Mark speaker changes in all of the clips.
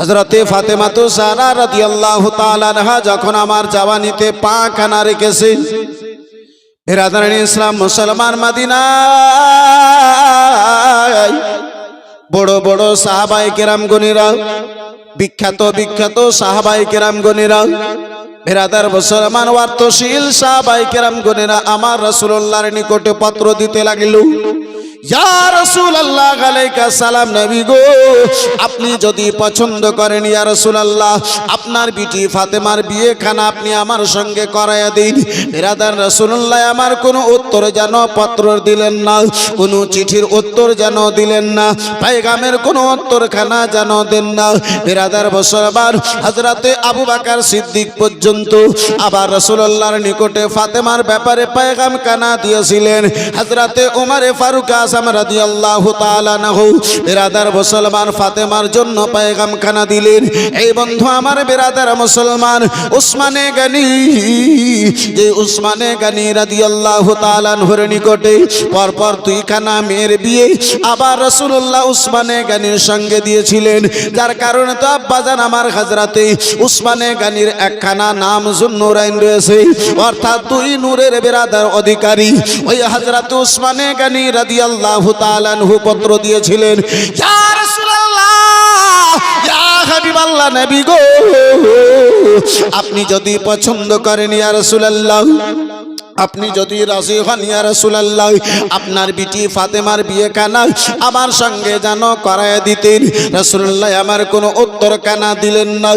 Speaker 1: হযরতে ফাতেমা তো জাহরা রাদিয়াল্লাহু তাআলা আনহা যখন আমার জাওয়ানিতে পা খানা রেখেছেন, বিরাদরানে ইসলাম মুসলমান মদিনায় বড় বড় সাহাবায়ে কেরাম গণেরা, বিখ্যাত সাহাবায়ে কেরাম গণেরা, বিরাদার মুসলমান ওয়ার্তশীল সাহাবায়ে কেরাম গণেরা আমার রাসূলুল্লাহর নিকটে পত্র দিতে লাগিল। ইয়া রাসূলুল্লাহ আলাইকা সালাম, নবী গো আপনি যদি পছন্দ করেন ইয়া রাসূলুল্লাহ আপনার বিটি ফাতেমার বিয়ে খানা আপনি আমার সঙ্গে করায়া দিন। বিরাদার রাসূলুল্লাহ আমার কোনো উত্তর যেন পত্র দিলেন না, কোনো চিঠির উত্তর যেন দিলেন না, পয়গামের কোনো উত্তর খানা যেন দেন না। বিরাদার মুসলমান হযরতে আবু বকর সিদ্দিক পর্যন্ত আবার রাসূলুল্লাহর নিকটে ফাতেমার ব্যাপারে পয়গাম খানা দিয়েছিলেন। হযরতে ওমর ফারুক রাদিয়াল্লাহু তাআলা আনহু বিরাদার মুসলমান ফাতেমার জন্য পয়গাম খানা দিলেন। এই বন্ধু আমার বিরাদার মুসলমান উসমানে গনি, যে উসমানে গনি রাদিয়াল্লাহু তাআলা আনহুর নিকটে পরপর দুই খানা মেয়ের বিয়ে আবার রাসূলুল্লাহ উসমানে গনির সঙ্গে দিয়েছিলেন, যার কারণে তো আব্বাজান আমার হযরতে উসমানে গনির একখানা নাম যুন্নুরাইন রয়েছে, অর্থাৎ দুই নূরের বিরাদার অধিকারী। ওই হযরত উসমানে গনি রাদিয়াল্লাহু তাআলা আনহু পত্র দিয়েছিলেন, ইয়া রাসূলুল্লাহ ইয়া হাবিবাল্লাহ, নবী গো আপনি যদি পছন্দ করেন ইয়া রাসূলুল্লাহ, আপনি যদি রাজি হন ইয়া রাসূলুল্লাহ আপনার বিটি ফাতেমার বিয়ে কানা আমার সঙ্গে যেন করায় দিতেন। রাসূলুল্লাহ আমার কোনো উত্তর কানা দিলেন না,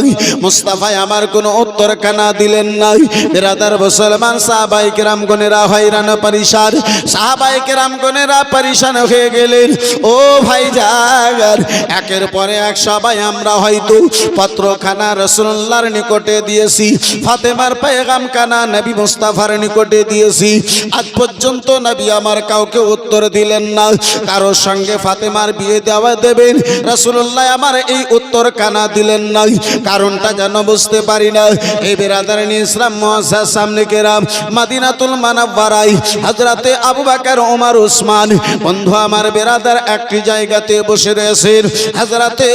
Speaker 1: মুস্তাফা আমার কোনো উত্তর কানা দিলেন না। বিরাদার মুসলমান সাহাবায়ে কেরাম গণেরা হয়রান পরিশান, সাহাবায়ে কেরাম গণেরা পরিশান হয়ে গেলেন। ও ভাইজান, একের পরে এক সবাই আমরা হয়তো পত্রখানা রাসূলুল্লাহর নিকটে দিয়েছি, ফাতেমার পয়গাম কানা নবী মুস্তাফার নিকটে দিয়েছি, আজ পর্যন্ত নবী আমার কাউকে উত্তর দিলেন না। কারোর সঙ্গে ফাতেমার বিয়ে দেওয়া দেবেন রাসূলুল্লাহ আমার এই উত্তর কানা দিলেন না, কারণটা যেন বুঝতে পারি না। এই বিরাদারানি ইসলাম মুআজ্জাজ সামনে কেরাম মদিনাতুল মুনাওয়ারায় হযরতে আবু বকর ওমর উসমান বন্ধু আমার বিরাদার একটি জায়গাতে বসে রয়েছেন। হযরতে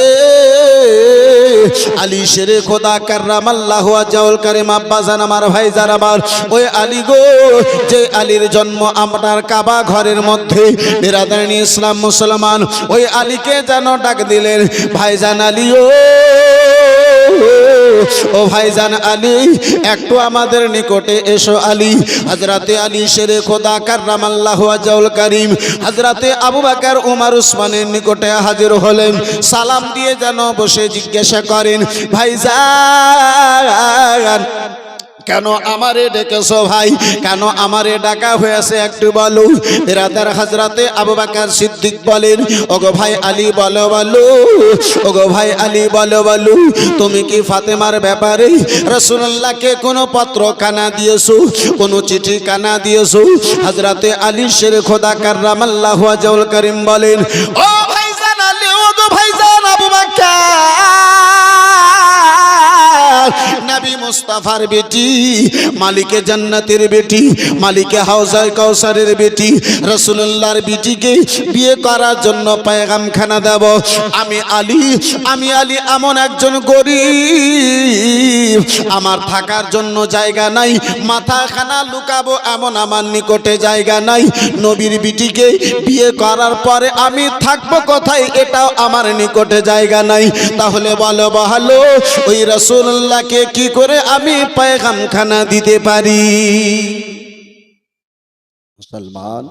Speaker 1: আলী শেরে খোদা কাররামাল্লাহু ওয়াজহুল কারীম আব্বাজান আমার ভাইজান আমার, ওই আলী গো যে আলীর জন্ম আপনার কাবা ঘরের মধ্যে, বিরাদারানি ইসলাম মুসলমান ওই আলীকে যেন ডাক দিলেন, ভাইজান আলী ও ভাইজান আলী একটু আমাদের নিকটে এসো আলী। হযরতে আলী শেরে খোদা কাররামাল্লাহু ওয়াজহুল কারীম হযরতে আবু বকর ওমর উসমানের নিকটে হাজির হলেন। সালাম দিয়ে যেন বসে জিজ্ঞাসা করেন, ভাইজান কেন আমারে ডেকেছো ভাই, কেন আমারে ডাকা হয়েছে একটু বলো। বিরাদার হযরতে আবু বকর সিদ্দিক বলেন, ওগো ভাই আলী বলো বলো, ওগো ভাই আলী বলো বলো, তুমি কি ফাতেমার ব্যাপারে রাসূলুল্লাহকে কোনো পত্র কানা দিয়েছো, কোনো চিঠি কানা দিয়েছো? হযরতে আলী শেরে খোদা কাররামাল্লাহু ওয়াজহুল কারীম বলেন, ও ভাইজান আলী, ওগো ভাইজান আবু বকর, নবী মুস্তাফার বেটি, মালিকে জান্নাতের বেটি, মালিকে হাউজায়ে কাউসারের বেটি, রাসূলুল্লাহর বেটিকে বিয়ে করার জন্য পয়গাম খানা দেব। আমি আলী এমন একজন গরীব, আমার থাকার জন্য জায়গা নাই, মাথা খানা লুকাবো এমন আমার নিকটে জায়গা নাই। নবীর বেটিকে বিয়ে করার পরে আমি থাকবো কোথায়, এটাও আমার নিকটে জায়গা নাই। তাহলে বলো ভালো, ওই রাসূলুল্লাহকে কি করে আমি পয়গাম খানা দিতে পারি? মুসলমান,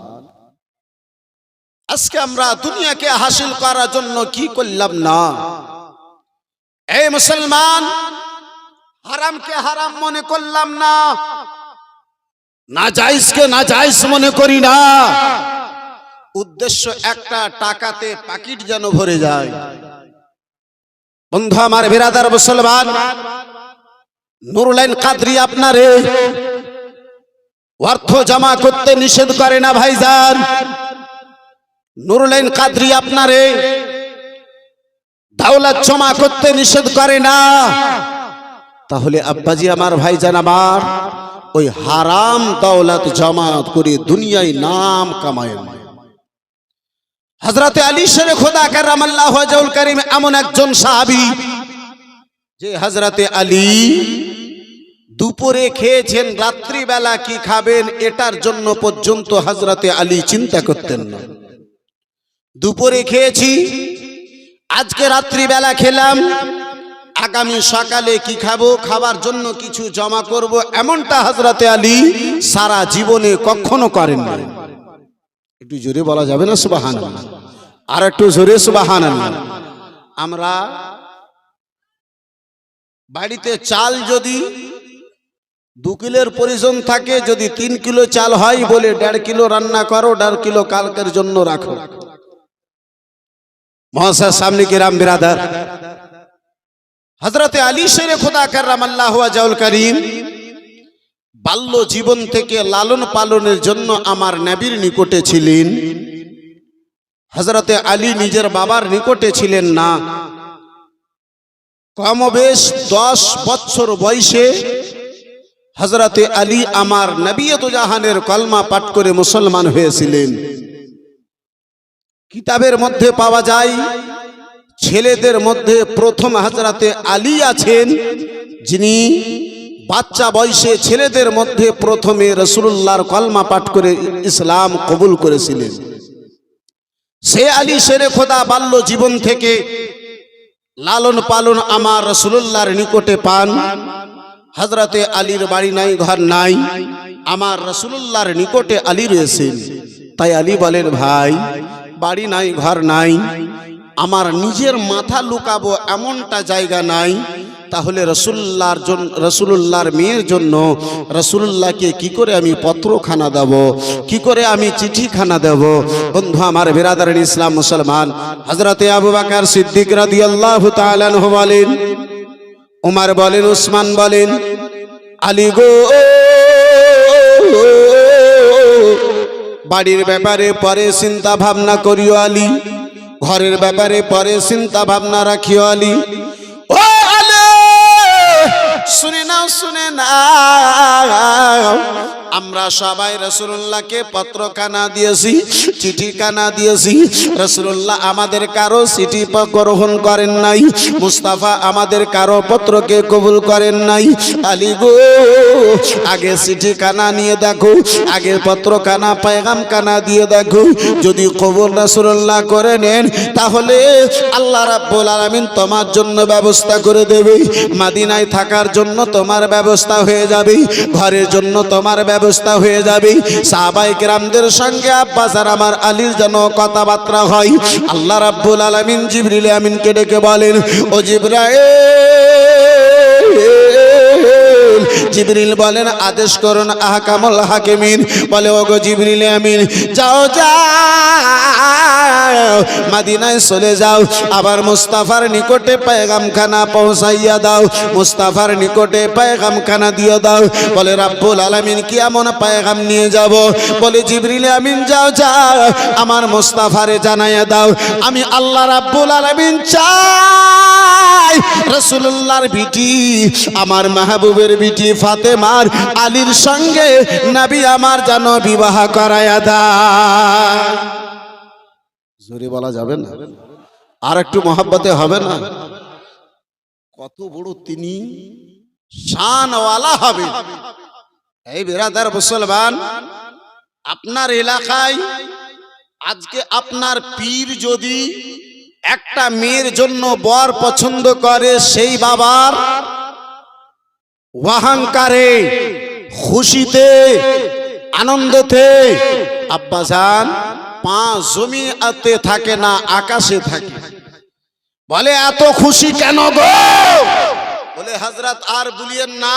Speaker 1: আজকে আমরা দুনিয়াকে হাসিল করার জন্য কি করলাম না? এই মুসলমান, হারামকে হারাম মনে করলাম না, নাজায়েজকে নাজায়েজ মনে করি না। উদ্দেশ্য একটা, টাকাতে পাকিট যেন ভরে যায়। বন্ধু আমার বিরাদার মুসলমান, নুরুলাইন কাদরি আপনারে অর্থ জমা করতে নিষেধ করে না ভাইজান। নুরুলাইন কাদরি আপনারে দাওলাত জমা করতে নিষেধ করে না। তাহলে আব্বাজি আমার ভাইজান আমার, ওই হারাম দাওলাত জমা করে দুনিয়ায় নাম কামায়। হযরতে আলী শেরে খোদা কাররামাল্লাহু ওয়াজহুল কারীম এমন একজন সাহাবী, যে হযরতে আলী দুপুরে খেয়েছেন, রাত্রিবেলা কি খাবেন এটার জন্য পর্যন্ত হযরতে আলী চিন্তা করতেন না। দুপুরে খেয়েছি, আজকে রাত্রিবেলা খেলাম, আগামী সকালে কি খাবো, খাবার জন্য কিছু জমা করব, এমনটা হযরতে আলী সারা জীবনে কখনো করেন না। একটু জোরে বলা যাবে না সুবহানাল্লাহ? আর একটু জোরে সুবহানাল্লাহ। আমরা বাড়িতে চাল যদি 2 কিলোর প্রয়োজন থাকে, যদি 3 কিলো চাল হয় বলে 1.5 কিলো রান্না করো, 1.5 কিলো কালকের জন্য রাখো। মহাশয় সামনে কিরাম বিরাদার, হযরতে আলী শেরে খোদা কাররামাল্লাহু ওয়াজহুল কারীম বাল্য জীবন থেকে লালন পালনের জন্য আমার নবীর নিকটে ছিলেন। হযরতে আলী নিজের বাবার নিকটে ছিলেন না। কমবেশ 10 বছর বয়সে হযরতে আলী আমার নবিয়ত জাহানের কলমা পাঠ করে মুসলমান হয়েছিলেন। কিতাবের মধ্যে পাওয়া যায় ছেলেদের মধ্যে প্রথম হযরতে আলী আছেন, যিনি বাচ্চা বয়সে ছেলেদের মধ্যে প্রথমে রাসূলুল্লাহর কলমা পাঠ করে ইসলাম কবুল করেছিলেন। সে আলী শেরে খোদা বাল্য জীবন থেকে লালন পালন আমার রাসূলুল্লাহর নিকটে পান। হযরতে আলীর বাড়ি নাই, ঘর নাই, আমার রাসূলুল্লাহর নিকটে আলী রয়েছেন। তাই আলী বলেন, ভাই বাড়ি নাই, ঘর নাই, আমার নিজের মাথা লুকাবো এমনটা জায়গা নাই, তাহলে রাসূলুল্লাহর মেয়ের জন্য রাসূলুল্লাহকে কি করে আমি পত্রখানা দেব, কি করে আমি চিঠিখানা দেব? বন্ধু আমার বিরাদারান ইসলাম মুসলমান, হযরতে আবু বকর সিদ্দিক রাদিয়াল্লাহু তাআলা আনহু বলেন, উমর বলেন, উসমান বলেন, আলী গো বাড়ির ব্যাপারে পরে চিন্তা ভাবনা করিও আলী, ঘরের ব্যাপারে পরে চিন্তা ভাবনা রাখিও আলী। ও আলী শুনে নাও, শুনে নাও, আমরা সবাই রাসূলুল্লাহকে পত্রখানা দিয়েছি, চিঠিখানা দিয়েছি। রাসূলুল্লাহ আমাদের কারো চিঠি গ্রহণ করেন নাই, মুস্তাফা আমাদের কারো পত্রকে কবুল করেন নাই। আলী গো আগে চিঠিখানা নিয়ে দেখো, আগে পত্রখানা পেগামখানা দিয়ে দেখো, যদি কবুল রাসূলুল্লাহ করে নেন তাহলে আল্লাহ রাব্বুল আলামিন তোমার জন্য ব্যবস্থা করে দেবে, মদিনায় থাকার জন্য তোমার ব্যবস্থা হয়ে যাবে, ঘরের জন্য তোমার ব্যবস্থা হয়ে যাবে। সাহাবায়ে কেরামদের সঙ্গে আব্বাস আর আমার আলীর যেন কথাবার্তা হয়। আল্লাহ রাব্বুল আলামিন জিবরিল আমিনকে ডেকে বলেন, ও জিবরাইল, জিবরিল বলেন আদেশ করুন আহকামুল হাকিমিন। বলে, ওগো জিবরিল আমিন, যাও যাও মদিনায় চলে যাও, আবার মুস্তাফার নিকটে পেগামখানা পৌঁছাইয়া দাও, মুস্তাফার নিকটে পেগামখানা দিয়ে দাও। বলে, রাব্বুল আলামিন কি এমন পেগাম নিয়ে যাব? বলে, জিবরিল আমিন যাও যাও আমার মুস্তাফারে জানাইয়া দাও, আমি আল্লাহ রাব্বুল আলামিন চাই রাসূলুল্লাহর বিটি, আমার মাহবুবের বিটি ফাতেমার আলীর সঙ্গে নবী আমার যেন বিবাহ করায়া দেয়। জোরে বলা যাবে না? আর একটু মহব্বতে হবে না? কত বড় তিনি শানওয়ালা হবে। এই বিরাদার মুসলমান, আপনার এলাকায় আজকে আপনার পীর যদি একটা মেয়ের জন্য বর পছন্দ করে, সেই বাবার অহংকারে, খুশিতে, আনন্দতে আব্বাজান পা জমিতে থাকে না, আকাশে থাকে। বলে, এত খুশি কেন গো? বলে, হযরত আর বলিয়েন না,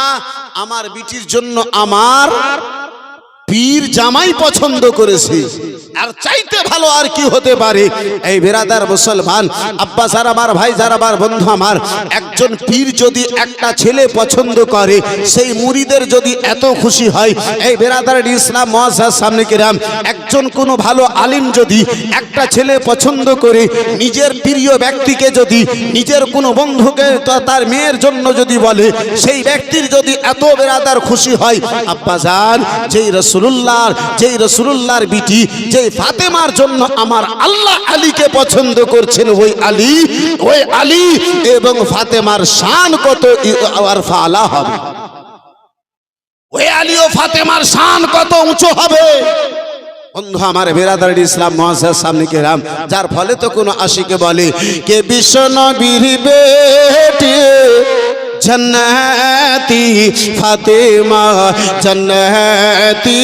Speaker 1: আমার বিটির জন্য আমার পীর জামাই পছন্দ করেছে, আর চাইতে ভালো আর কি হতে পারে? এই বিরাদার মুসলমান, আব্বা যারা আমার, ভাই যারা আমার, বন্ধু আমার, একজন পীর যদি একটা ছেলে পছন্দ করে, সেই মুরিদের যদি এত খুশি হয়, এই বিরাদার ইসলাম মুআজ্জাজ সামনে কিরাম, একজন কোনো ভালো আলিম যদি একটা ছেলে পছন্দ করে, নিজের প্রিয় ব্যক্তিকে যদি, নিজের কোনো বন্ধুকে তার মেয়ের জন্য যদি বলে, সেই ব্যক্তির যদি এত বিরাদার খুশি হয়, আব্বা জান যেই রাসূল রসুলুল্লাহর যেই রসুলুল্লাহর বিটি যেই ফাতেমার জন্য আমার আল্লাহ আলীকে পছন্দ করছেন, ওই আলী এবং ফাতেমার শান কত আর ফালা হবে, ওই আলী ও ফাতেমার শান কত উঁচু হবে। বন্ধু আমার বেরাদার ইসলাম মুআজ্জাজ সামনে কেরাম, যার ফলে তো কোনো আশিকে বলে কে বিশ্ব নবীর বেটি জন্নতি ফাতেমা, জন্নতি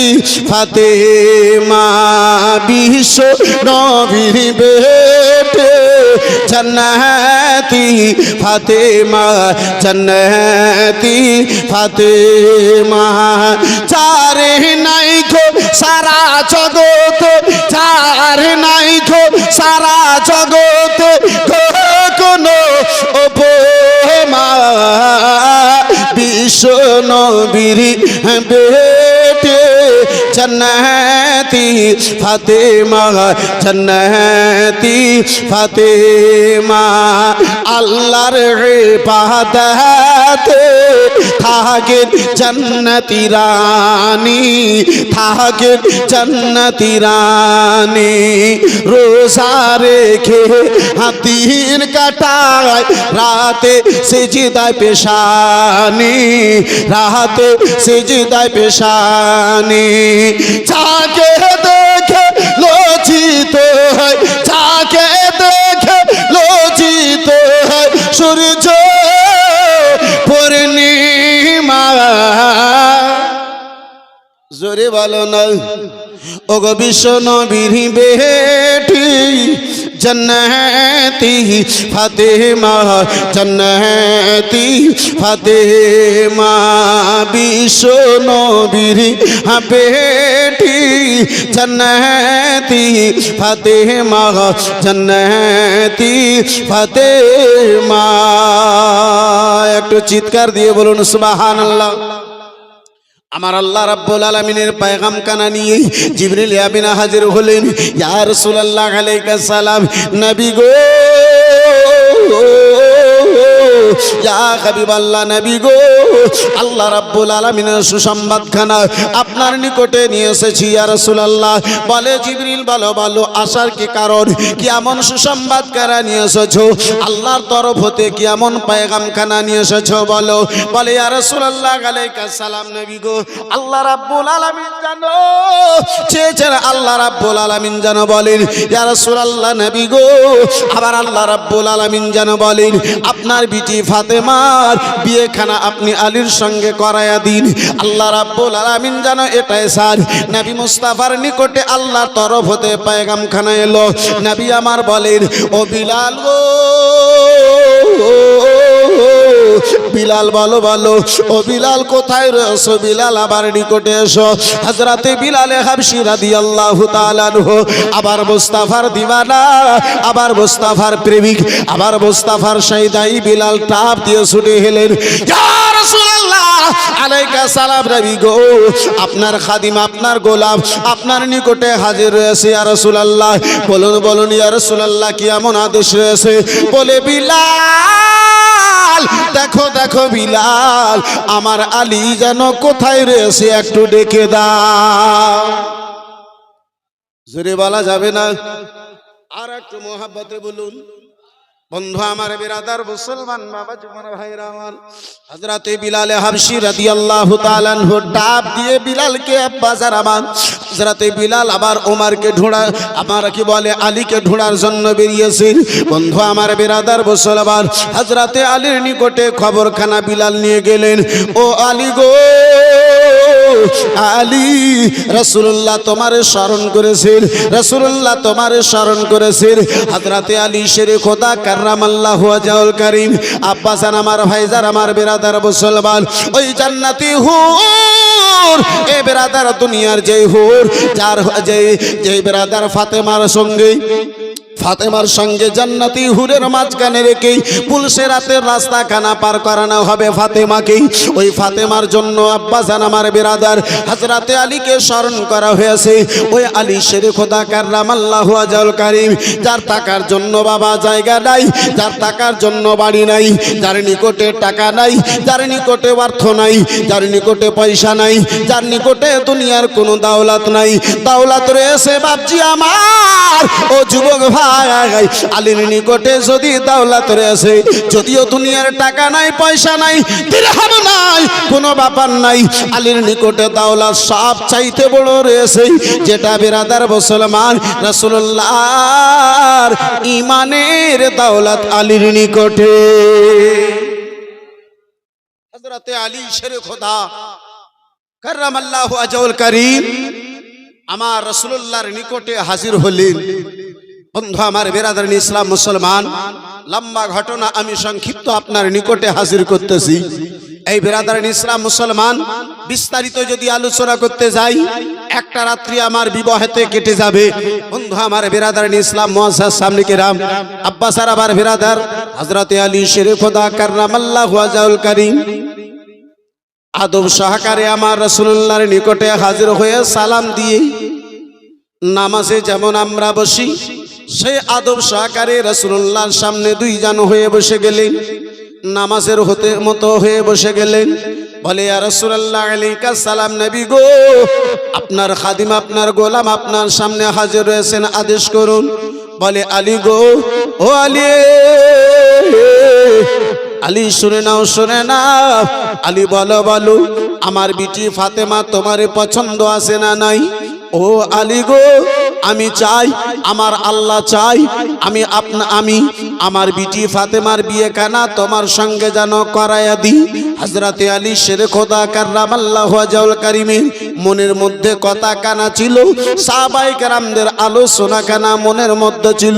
Speaker 1: ফাতেমা, বিশ্ব নবীর বেটি জন্নতি ফাতেমা, জন্নতি ফাতেমা। চারে নাই গো সারা জগত, চারে নাই গো সারা জগত, কোনো উপমা বিশ্ব নবীর বেটে জন্নতি ফাতেমা, জন্নতি ফাতেমা। আল্লাহর ইবাদতে থাকেন জান্নাতি রানী, থাকেন জান্নাতি রানী, রোজা রেখে দিন কাটায়, রাতে সিজদায় পেশানি, রাতে সিজদায় পেশানি। যাকে দেখে লজ্জিত হয়, যাকে দেখে লজ্জিত হয় সূর্য পূর্ণিমা। জোরে বলো না ওগো বিশ্ব নবীর বেটি জন্নতি ফাতেমা, জন্নতি ফাতেমা, বিশ্ব নবীর বেটি জন্নতি ফাতেমা, জন্নতি ফাতেমা। একটু চিৎকার দিয়ে বলুন সুবহানাল্লাহ। আমার আল্লাহ রাব্বুল আলামিনের পয়গাম কানা নিয়ে জিবরিল আমিন হাজির হলেন। ইয়া রাসূলুল্লাহ আলাইহিস সালাম, নবী গো, ইয়া হাবিবাল্লাহ, নবী গো, আল্লাহ রাব্বুল আলামিনের সুসংবাদ খানা আপনার নিকটে নিয়ে এসেছি ইয়া রাসূলুল্লাহ। বলে জিবরিল, বলো বলো আসার কি কারণ, কি এমন সুসংবাদ কারা নিয়ে এসেছো, আল্লাহর তরফ হতে কি এমন পয়গাম খানা নিয়ে এসেছো বলো। বলে ইয়া রাসূলুল্লাহ আলাইহিস সালাম, নবী গো, আল্লাহ রাব্বুল আলামিন জানো চেয়েছেন, আল্লাহ রাব্বুল আলামিন জানো বলেন ইয়া রাসূলুল্লাহ, নবী গো, আবার আল্লাহ রাব্বুল আলামিন জানো বলেন আপনার বিটি ফাতেমার বিয়েখানা আপনি আলীর সঙ্গে করায়া দিন। আল্লাহ রাব্বুল আলামিন জানো এটাই স্যার নবী মুস্তাফার নিকটে আল্লাহর তরফ হতে পয়গাম খানা এলো। নবী আমার বলেন, ও বিলাল গো, বিলাল বলো বলো, ও বিলাল কোথায় রয়েছো, বিলাল আবার নিকটে এসো। হযরতে বিলাল হাবশী রাদিয়াল্লাহু তাআলা আনহু আবার মুস্তাফার দিওয়ানা, আবার মুস্তাফার প্রেমিক, আবার মুস্তাফার সাইদাই বিলাল টাপ দিয়ে ছুটে এলেন। ইয়া রাসূলুল্লাহ আলাইহিস সালাম, নবী গো, আপনার খাদিম, আপনার গোলাম আপনার নিকটে হাজির রয়েছে ইয়া রাসূলুল্লাহ। বলুন বলুন ইয়া রাসূলুল্লাহ, কি এমন আদেশ রয়েছে? বলে বিলাল, দেখো দেখো বিলাল, আমার আলী যেন কোথায় রয়েছে একটু ডেকে দাও। জোরে বলা যাবে না, আর একটু মোহাব্বতে বলুন। বন্ধু আমার, বিরাদার মুসলমান বাবা জীবন ভাইরা আমার, হযরতে বিলাল হাবশী রাদিয়াল্লাহু তাআলা আনহু ডাব দিয়ে বিলালকে বাজার আমার, হযরতে বিলাল আবার ওমরকে ঢোড়া, আমার কি বলে আলীকে ঢোড়ার জন্য বেরিয়েছেন। বন্ধু আমার বিরাদার মুসলমান, হযরতে আলীর নিকটে খবরখানা বিলাল নিয়ে গেলেন। ও আলী গো, আলী, রাসূলুল্লাহ তোমারে স্মরণ করেছেন, রাসূলুল্লাহ তোমারে স্মরণ করেছেন। হযরতে আলী শেরে খোদা কাররামাল্লাহু ওয়াজহুল কারীম, আব্বাসান আমার, ভাইজান আমার, বিরাদার মুসলমান, ওই জান্নাতি হুর, এ বিরাদার দুনিয়ার যেই হুর, যার যেই বিরাদার ফাতেমার সঙ্গে ফাতেমার সঙ্গে জান্নাতি হুরের মাঝখানে রেখে পুলসেরাতের রাস্তা খানা পার করানো হবে ফাতেমাকে। ওই ফাতেমার জন্য আব্বাজান আমার বিরাদার হযরতে আলীকে স্মরণ করা হয়েছে। ওই আলী শেরে খোদা কাররামাল্লাহু ওয়াজহুল কারীম, যার টাকার জন্য বাবা জায়গা নাই, যার টাকার জন্য বাড়ি নাই, যার নিকটে টাকা নাই, যার নিকটে অর্থ নাই, যার নিকটে পয়সা নাই, যার নিকটে দুনিয়ার কোনো দাওলাত নাই, দাওলাত রয়েছে বাপজি আমার ও যুবক ভাই, আলীর নিকটে যদি দাওলাত রয়েছে, যদিও দুনিয়ার টাকা নাই, পয়সা নাই, দিরহাম নাই, কোনো ব্যাপার নাই, আলীর নিকটে দাওলাত সব চাইতে বড় রয়েছে, যেটা বিরাদার মুসলমান রাসূলুল্লাহর ঈমানের দাওলাত আলীর নিকটে। হযরতে আলী শেরে খোদা কাররামাল্লাহু ওয়াজহুল কারীম আমার রাসূলুল্লাহর নিকটে হাজির হলেন। বন্ধু আমার বিরাদার ইসলাম মুসলমান, লম্বা ঘটনা আমি সংক্ষিপ্ত আপনার নিকটে হাজির করতেছি। এই বিরাদার ইসলাম মুসলমান, বিস্তারিত যদি আলোচনা করতে যাই একটা রাত্রি আমার বিবাহেতে কেটে যাবে। বন্ধু আমার বিরাদার ইসলাম মুআজ্জাজ সামনে কিরাম, আব্বাস আর আবার বিরাদার হযরতে আলী শেরে খোদা কাররামাল্লাহু ওয়াজহুল কারীম আদব সহকারে আমার রাসূলুল্লাহর নিকটে হাজির হয়ে সালাম দিয়ে নামাজে যেমন আমরা বসি, সেই আদব সহকারে রাসূলুল্লাহর সামনে দুইজন হয়ে বসে গেলেন, নামাজের মতো হয়ে বসে গেলেন। বলে ইয়া রাসূলুল্লাহ আলাইকা সালাম, নবী গো আপনার খাদিম আপনার গোলাম আপনার সামনে হাজির হয়েছেন, আদেশ করুন। বলে আলী গো, ও আলী, আলী শুনে নাও শুনে নাও। আলী বলো বলো, আমার বিটি ফাতেমা তোমার পছন্দ আছে না নাই? ও আলী গো, আমি চাই, আমার আল্লাহ চাই, আমি আমার বিটি ফাতেমার বিয়ে কানা তোমার সঙ্গে যেন করাইয়া দিই। হযরতে আলী শেরে খোদা কাররামাল্লাহু ওয়াজহুল কারীমের মনের মধ্যে কথা কানা ছিল, সাহাবায়ে কেরামদের আলোচনা কানা মনের মধ্যে ছিল।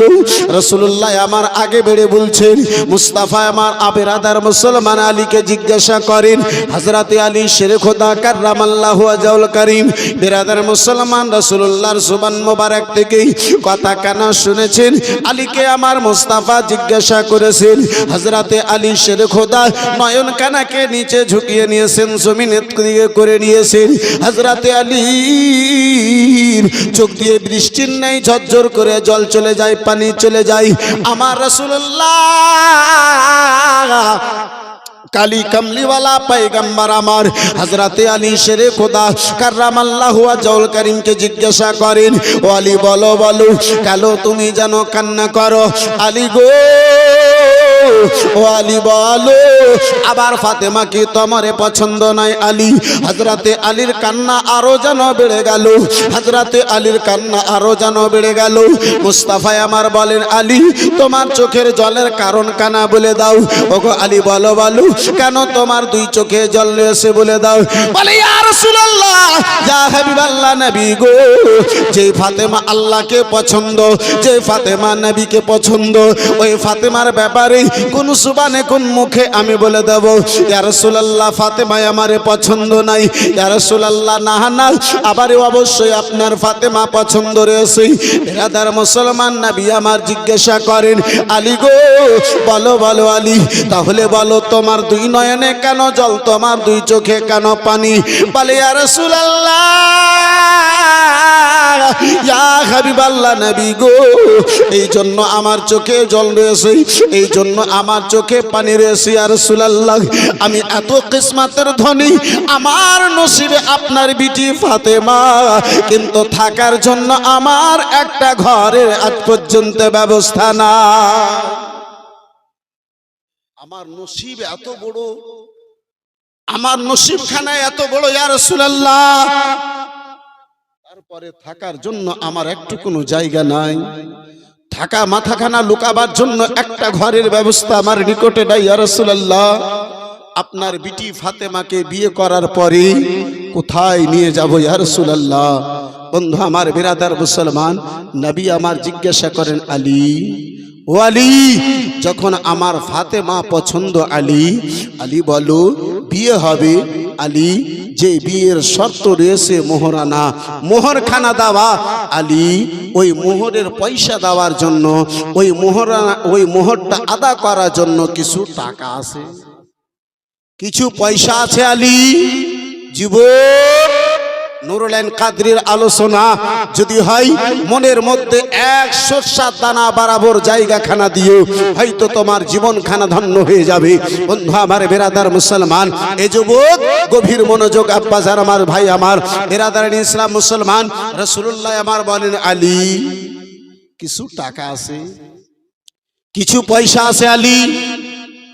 Speaker 1: রাসূলুল্লাহ আমার আগে বেড়ে বলছেন, মুস্তাফা আমার আবেরাদার মুসলমান আলীকে জিজ্ঞাসা করেন। হযরতে আলী শেরে খোদা কাররামাল্লাহু ওয়াজহুল কারীম বিরাদার মুসলমান রাসূলুল্লাহর জবান মোবারক থেকে কথা কানা শুনেছেন। আলীকে আমার মুস্তাফা জিজ্ঞাসা করেছেন। হযরতে আলী শেরে খোদা নয়ন কানাকে নিচে ঝুঁকিয়ে নিয়েছেন, জমিনের দিকে করে নিয়েছেন। হযরতে আলীর চোখ দিয়ে বৃষ্টির নেই ঝরঝর করে জল চলে যায়, পানি চলে যায়। আমার রাসূলুল্লাহ কালী কামলিওয়ালা পয়গম্বর আমার হযরতে আলী শেরে খোদা কাররামাল্লাহু ওয়াজহুল কারীমকে জিজ্ঞাসা করেন, ও আলী বলো বলো, কেন তুমি যেন কান্না করো? আলী গো, ও আলী বলো, আবার ফাতেমা কি তোমারে পছন্দ নাই? আলী, হযরতে আলীর কান্না আরো যেন বেড়ে গেল, হযরতে আলীর কান্না আরো যেন বেড়ে গেল। মুস্তাফা আমার বলেন, আলী তোমার চোখের জলের কারণ কানা বলে দাও। ওগো আলী বলো বলো, কেন তোমার দুই চোখে জল এসে বলে দাও। বলে ইয়া রাসূলুল্লাহ, ইয়া হাবিবাল্লাহ, নবী গো, যে ফাতেমা আল্লাহকে পছন্দ, যে ফাতেমা নবীকে পছন্দ, ওই ফাতেমার ব্যাপারে কোন সুবানে কোন মুখে আমি বলে দেব, ইয়া রাসূলুল্লাহ ফাতেমা আমারে পছন্দ নাই। ইয়া রাসূলুল্লাহ না না, আবার অবশ্যই আপনার ফাতেমা পছন্দ রয়েছে। বিরাদার মুসলমান, নবী আমার জিজ্ঞাসা করেন, আলী গো বলো বলো আলী, তাহলে বলো তোমার দুই নয়নে কেন জল, তোমার দুই চোখে কেন পানি? বলে ইয়া রাসূলুল্লাহ, ইয়া হাবিবাল্লাহ, নবী গো, এই জন্য আমার চোখে জল রয়েছে, এই জন্য আমার চোখে পানি রয়েছে। ইয়া রাসূলুল্লাহ, আমি এত কিসমতের ধনী, আমার নসিবে আপনার বিটি ফাতেমা, কিন্তু থাকার জন্য আমার একটা ঘরের আজ পর্যন্ত ব্যবস্থা না। আমার নসিব এত বড়, আমার নসিবখানা এত বড় ইয়া রাসূলুল্লাহ, তারপরে থাকার জন্য আমার একটু কোনো জায়গা নাই, থাকা মাথাখানা লুকাবার জন্য একটা ঘরের ব্যবস্থা আমার নিকটে নাই। ইয়া রাসূলুল্লাহ, আপনার বিটি ফাতেমাকে বিয়ে করার পরে কোথায় নিয়ে যাব ইয়া রাসূলুল্লাহ? বন্ধু আমার বিরাদার মুসলমান, নবী আমার জিজ্ঞাসা করেন, আলী ও আলী, যখন আমার ফাতেমা পছন্দ আলী, আলী বলো বিয়ে হবে আলী, যে বিয়ের শর্ত রয়েছে মোহরানা, মোহরখানা দেওয়া আলী, ওই মোহরের পয়সা দেওয়ার জন্য, ওই মোহরানা, ওই মোহরটা আদা করার জন্য কিছু টাকা আছে, কিছু পয়সা আছে আলী। জীবন নুরুল আইন কাদরির আলোচনা যদি হয়, মনের মধ্যে এক সরষার দানা বরাবর জায়গা খানা দিও, হয়তো তোমার জীবন খানা ধন্য হয়ে যাবে। বন্ধু আমার, বেরাদার মুসলমান, এ যুবক গভীর মনোযোগ, আব্বাজান আমার, ভাই আমার, বেরাদার ইসলাম মুসলমান, রাসূলুল্লাহ আমার বলেন আলী, কিছু টাকা আছে, কিছু পয়সা আছে আলী।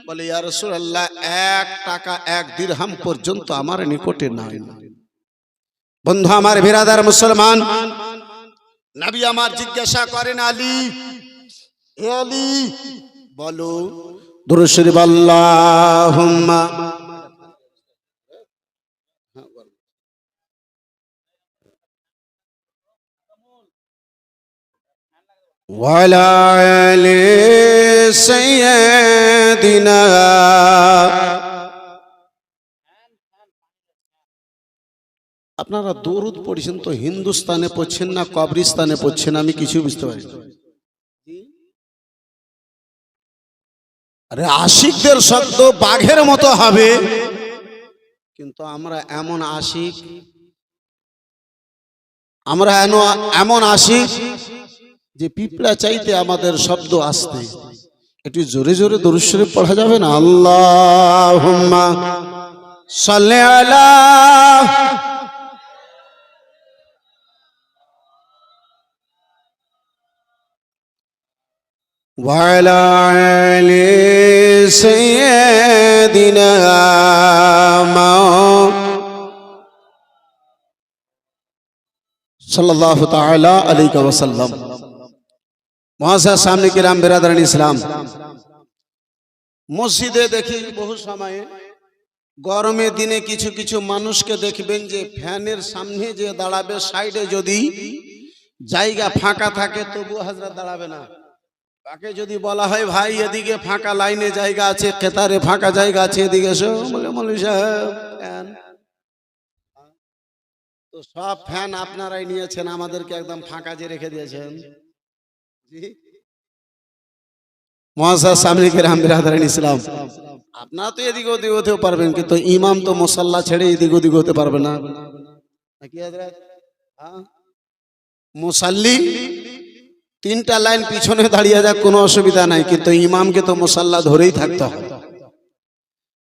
Speaker 1: বলে ইয়া রাসূলুল্লাহ, 1 টাকা 1 দিরহাম পর্যন্ত আমার নিকটে নাই। বন্ধু আমার, বিরাদার মুসলমান, নবী আমার জিজ্ঞাসা করেন আলী, হে আলী বলো দুরূদ শরীফ আল্লাহুম্মা ওয়ালা আলি সাইয়্যিদিনা। আপনারা দরুদ পড়ছেন তো হিন্দুস্তানে পড়ছেন না কবরস্থানে পড়ছেন, আমি কিছু বুঝতে পারি না। আরে আশিকদের শব্দ বাঘের মতো হবে, কিন্তু আমরা এমন আশিক, আমরা এমন আশিক যে পিঁপড়া চাইতে আমাদের শব্দ আসতে। একটু জোরে জোরে দরুদ শরীফ পড়া যাবে না? আল্লাহুম্মা সাল্লি আলা وعلى آل سيدنا सल्लल्लाहु ताला अलैहि वसल्लम। मुआज़्ज़ज़ सामने किराम, बिरादरान इस्लाम, মসজিদে দেখি বহু সময়ে গরমের দিনে কিছু কিছু মানুষকে দেখবেন যে ফ্যানের সামনে যে দাঁড়াবে, সাইডে যদি জায়গা ফাঁকা থাকে তবু হযরত দাঁড়াবে না। তাকে যদি বলা হয় ভাই এদিকে ফাঁকা লাইনে জায়গা আছে, কেতারে ফাঁকা জায়গা আছে, এদিকে এসো, বলে মৌলভী সাহেব ফ্যান তো সব ফ্যান আপনারাই নিয়েছেন, আমাদেরকে একদম ফাঁকা যে রেখে দিয়েছেন। জি মুআজ্জাজ সামনে কিরাম, বিরাদরান ইসলাম, আপনারা তো এদিকে ওদিক হতেও পারবেন, কিন্তু ইমাম তো মুসাল্লা ছেড়ে এদিক ওদিক হতে পারবে না নাকি হযরত? মুসাল্লি 3টা লাইন পিছনে দাঁড়িয়ে যাক, কোনো অসুবিধা নাই, কিন্তু ইমামকে তো মুসাল্লা ধরেই থাকতে হবে।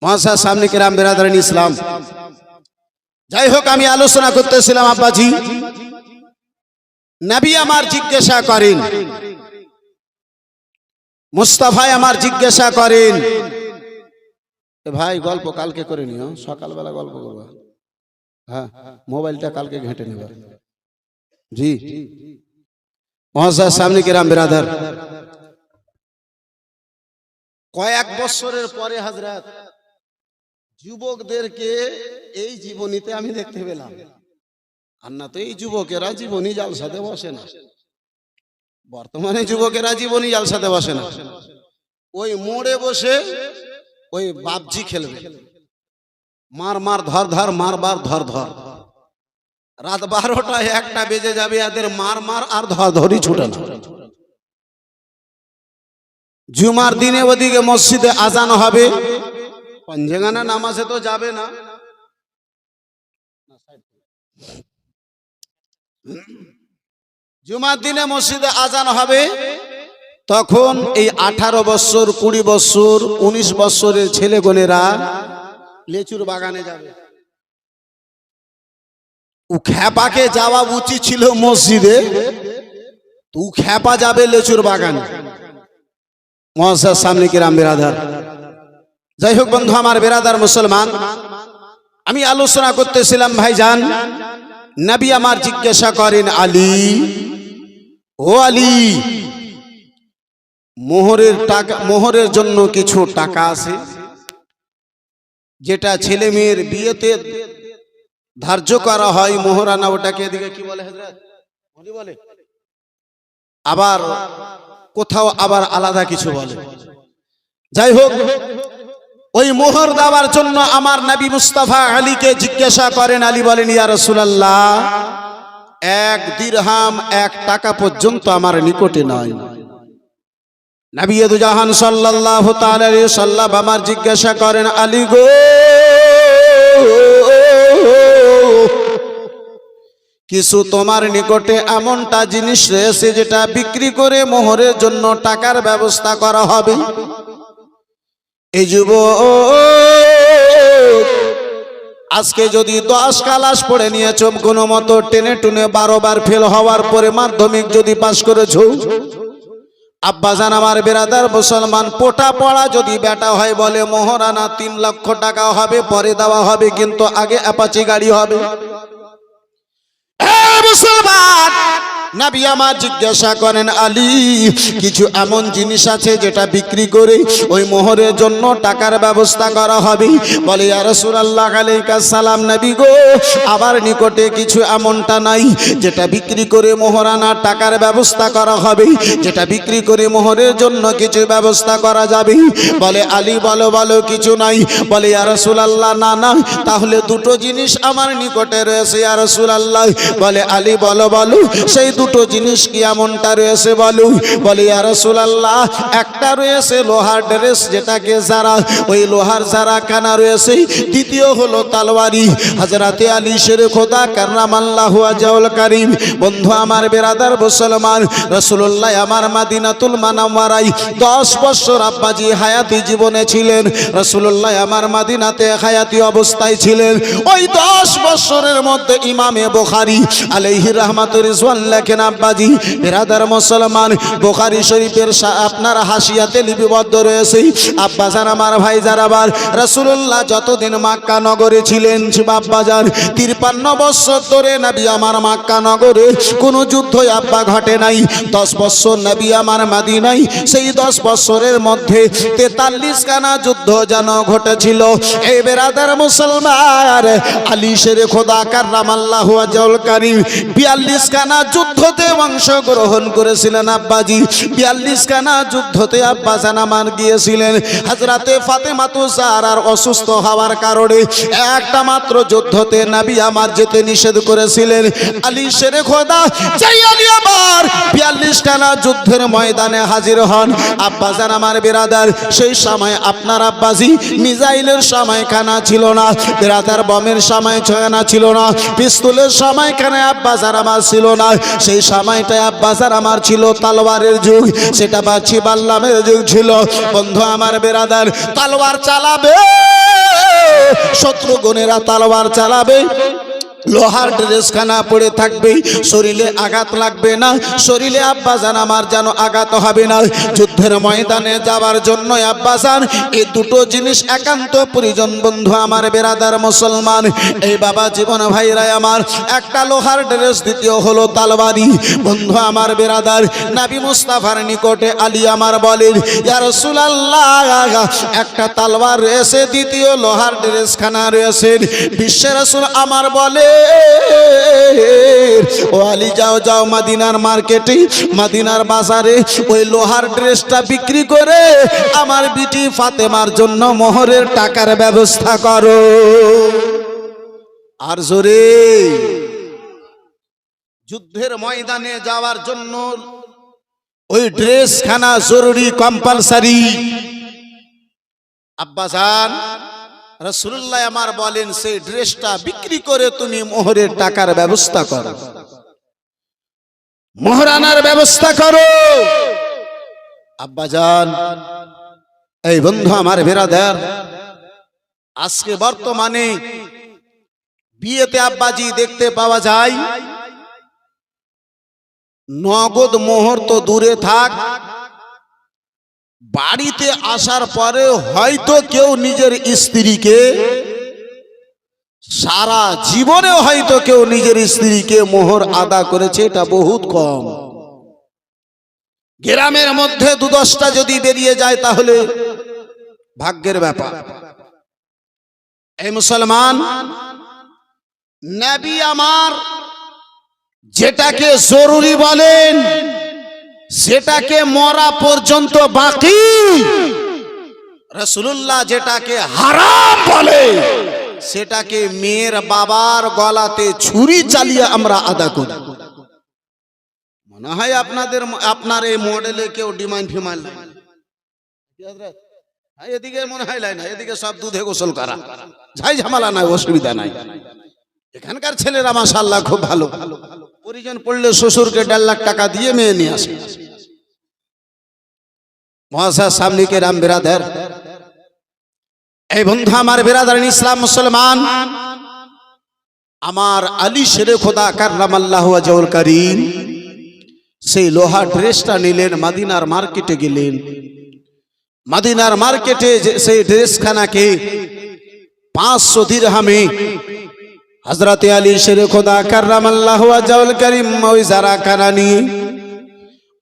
Speaker 1: মুআজ্জাজ সামনে কিরাম, বিরাদরান ইসলাম, যাই হোক, আমি আলোচনা করতেছিলাম আব্বাজি, নবী আমার জিজ্ঞাসা করেন, মুস্তাফা আমার জিজ্ঞাসা করেন, ভাই গল্প কালকে করে নিও, সকালবেলা গল্প করবো, হ্যাঁ মোবাইলটা কালকে ঘেঁটে নেবে। জি মুআজ্জাজ সামনে কিরাম, বিরাদার, কয়েক বছরের পরে হযরত যুবকদেরকে এই জীবনীতে আমি দেখতে পেলাম। আর না তো এই যুবকেরা জীবনী জালসাতে বসে না, বর্তমানে যুবকেরা জীবনী জালসাতে বসে না, ওই মোড়ে বসে ওই বাপজি খেলবে, মার মার ধর ধর, মারবার ধর ধর, রাত 12টা 1টা বেজে যাবে, এদের মার মার আর ধর ধরি ছুটে না। জুমার দিনে ওদিকে মসজিদে আজান হবে, পঞ্জেগানা নামাজে তো যাবে না, জুমার দিনে মসজিদে আজান হবে, তখন এই 18 বছর 20 বছর 19 বছরের ছেলেগোনেরা লেচুর বাগানে যাবে। ও খ্যাপাকে যাওয়া উচিত ছিল মসজিদে, তো খ্যাপা যাবে লেচুর বাগানে। মুআজ্জাজ সামনে কিরাম, বিরাদার, যাই হোক বন্ধু আমার, বিরাদার মুসলমান, আমি আলোচনা করতেছিলাম ভাইজান, নবী আমার জিজ্ঞাসা করেন আলী, ও আলী মোহরের টাকা, মোহরের জন্য কিছু টাকা আছে যেটা ছেলে মেয়ের বিয়েতে ধার্য করা হয়, মোহরানা, ওটাকে এদিকে কি বলে হযরত? বলে, আবার কোথাও আবার আলাদা কিছু বলে। যাই হোক, ওই মোহর দেওয়ার জন্য আমার নবী মুস্তাফা আলীকে জিজ্ঞাসা করেন। আলী বলেন, ইয়া রাসূলুল্লাহ, 1 দিরহাম 1 টাকা পর্যন্ত আমার নিকটে নয়। নবী দু জাহান সাল্লাল্লাহু তাআলা আলাইহি সাল্লাম আমার জিজ্ঞাসা করেন, আলী গো, কিছু তোমার নিকটে এমনটা জিনিস রয়েছে যেটা বিক্রি করে মোহরের জন্য টাকার ব্যবস্থা করা হবে। এই যুবক, আজকে যদি 10 ক্লাস পড়ে নিয়েছো, কোনো মতো টেনে টুনে 12 বার ফেল হওয়ার পরে মাধ্যমিক যদি পাশ করেছো, আব্বাজান আমার বেরাদার মুসলমান, পোটা পড়া যদি বেটা হয় বলে মোহরানা 3 লক্ষ টাকা হবে, পরে দেওয়া হবে, কিন্তু আগে অ্যাপাচি গাড়ি হবে। মুসলমান, নবী আমার জিজ্ঞাসা করেন, আলী, কিছু এমন জিনিস আছে যেটা বিক্রি করে ওই মোহরের জন্য টাকার ব্যবস্থা করা হবে? বলে, ইয়া রাসূলুল্লাহ আলাইহিস সালাম, নবী গো, আবার নিকটে কিছু এমনটা নাই যেটা বিক্রি করে মোহরানা টাকার ব্যবস্থা করা হবে, যেটা বিক্রি করে মোহরের জন্য কিছু ব্যবস্থা করা যাবে? বলে, আলী বলো বলো, কিছু নাই। বলে, ইয়া রাসূলুল্লাহ, না না, তাহলে 2টো জিনিস আমার নিকটে রয়েছে ইয়া রাসূলুল্লাহ। বলে, আলী বলো বলো, সেই 2টো জিনিস কি এমনটা রয়েছে বলো? বলে, ইয়া রাসূলুল্লাহ, একটা রয়েছে লোহার ড্রেস, যেটাকে যারা ওই লোহার যারা কানা রয়েছে। দ্বিতীয় হলো তলোয়ারি। হযরতে আলী শের খোদা কাররামাল্লাহু ওয়াজহুল কারীম, বন্ধু আমার বেরাদার মুসলমান, রাসূলুল্লাহ আমার মদিনাতুল মুনাওয়ারায় 10 বছর আব্বাজি হায়াতি জীবনে ছিলেন। রাসূলুল্লাহ আমার মদিনাতে হায়াতি অবস্থায় ছিলেন। ওই 10 বছরের মধ্যে ইমামে বুখারী আলাইহি রাহমাতুর রিজওয়ান লেখেন, আব্বাজি বেরাদার মুসলমান, বুখারী শরীফের আপনার হাসিয়াতে লিপিবদ্ধ রয়েছে, আব্বাজান আমার ভাই যারাবার, রাসূলুল্লাহ যতদিন মক্কা নগরে ছিলেন, আব্বাজান 53 বছর ধরে নবী আমার মক্কা নগরে কোনো যুদ্ধ আব্বা ঘটে নাই। 10 বছর নবী আমার মদিনায়, সেই 10 বছরের মধ্যে 43 খানা যুদ্ধ যেন ঘটেছিল। এই বেরাদার মুসলমান, আলী শের খোদা কাররামাল্লাহু ওয়াজহুল কারীম 42 খানা যুদ্ধতে অংশগ্রহণ করেছিলেন আব্বাজি। 42 খানা যুদ্ধতে আব্বাজান আমার গিয়েছিলেন। হযরতে ফাতেমাতুজ জাহরার অসুস্থ হওয়ার কারণে একটা মাত্র যুদ্ধতে নবী আমার যেতে নিষেধ করেছিলেন। আলী শের খোদা যাই আলী আমার 42 খানা যুদ্ধের ময়দানে হাজির হন। আব্বাজান আমার বেরাদার, সেই সময় আপনার আব্বাজি মিসাইলের সময়খানা ছিল না, বেরাদার বমের সময়খানা ছিল না, পিস্তলের সময়খানা আব্বাজান আমার ছিল না। সেই সময়টায় আব্বাজান আমার ছিল তলোয়ারের যুগ, সেটা বাছি বাল্লামের যুগ ছিল। বন্ধু আমার বেরাদার, তলোয়ার চালাবে, শত্রুগণেরা তলোয়ার চালাবে, লোহার ড্রেসখানা পড়ে থাকবে, শরীরে আঘাত লাগবে না, শরীরে আব্বাজান আমার যেন আঘাত হবে না। যুদ্ধের ময়দানে যাওয়ার জন্য আব্বাজান এই 2টো জিনিস একান্ত প্রয়োজন। বন্ধু আমার বেরাদার মুসলমান, এই বাবা জীবন ভাইরা আমার, একটা লোহার ড্রেস, দ্বিতীয় হলো তলোয়ারি। বন্ধু আমার বেরাদার, নবী মুস্তাফার নিকটে আলী আমার বলেন, ইয়া রাসূলুল্লাহ, একটা তলোয়ার রয়েছে, দ্বিতীয় লোহার ড্রেসখানা রয়েছে। বিশ্বের রাসূল আমার বলে, ও আলী, যাও যাও মদিনার মার্কেটে, মদিনার বাজারে ওই লোহার ড্রেসটা বিক্রি করে আমার বিটি ফাতেমার জন্য মোহরের টাকার ব্যবস্থা করো। আর জোরে, যুদ্ধের ময়দানে যাওয়ার জন্য ওই ড্রেসখানা জরুরি, কম্পালসারি। আব্বাজান রাসূলুল্লাহ আমার বলেন, সেই ড্রেসটা বিক্রি করে তুমি মোহরের টাকার ব্যবস্থা করো, মোহরানার ব্যবস্থা করো। আব্বাজান, এই বন্ধু আমার বেরাদার, আজকে বর্তমানে বিয়েতে আব্বাজি দেখতে পাওয়া যায়, নগদ মোহর তো দূরে থাক, বাড়িতে আসার পরে হয়তো কেউ নিজের স্ত্রীকে, সারা জীবনে হয়তো কেউ নিজের স্ত্রীকে মোহর আদা করেছে, এটা বহুত কম। গ্রামের মধ্যে 2-10টা যদি বেরিয়ে যায় তাহলে ভাগ্যের ব্যাপার। এই মুসলমান, নবী আমার যেটাকে জরুরি বলেন, সেটাকে মরা পর্যন্ত বাকি রাসূলুল্লাহ যেটাকে হারাম বলে সেটাকে মেয়ের বাবার গলাতে ছুরি চালিয়ে আমরা আদা করি। মনে হয় আপনার এই মডেলে কেউ ডিমান্ড ফিমাইল নাই, এদিকে মনে হয় না, এদিকে সব দুধে গোসল করা, ঝাই ঝামেলা নাই, অসুবিধা নাই। এখানকার ছেলেরা মাশাআল্লাহ খুব ভালো, পরিজন পড়লে শ্বশুরকে 1.5 লাখ টাকা দিয়ে মেয়ে নিয়ে আসে। মহাশয় সামনে কে রাম বিরাদার, এই বন্ধু আমার বিরাদার ইসলাম মুসলমান, আমার আলী শেরে খোদা কাররামাল্লাহু ওয়াজহুল কারীম সেই লোহা ড্রেসটা নিলেন, মদিনার মার্কেটে গেলেন। মদিনার মার্কেটে সেই ড্রেসখানাকে 500 দিরহামে হযরতে আলী শেরে খোদা কাররামাল্লাহু ওয়াজহুল কারীম ওই জারাখানা নিয়ে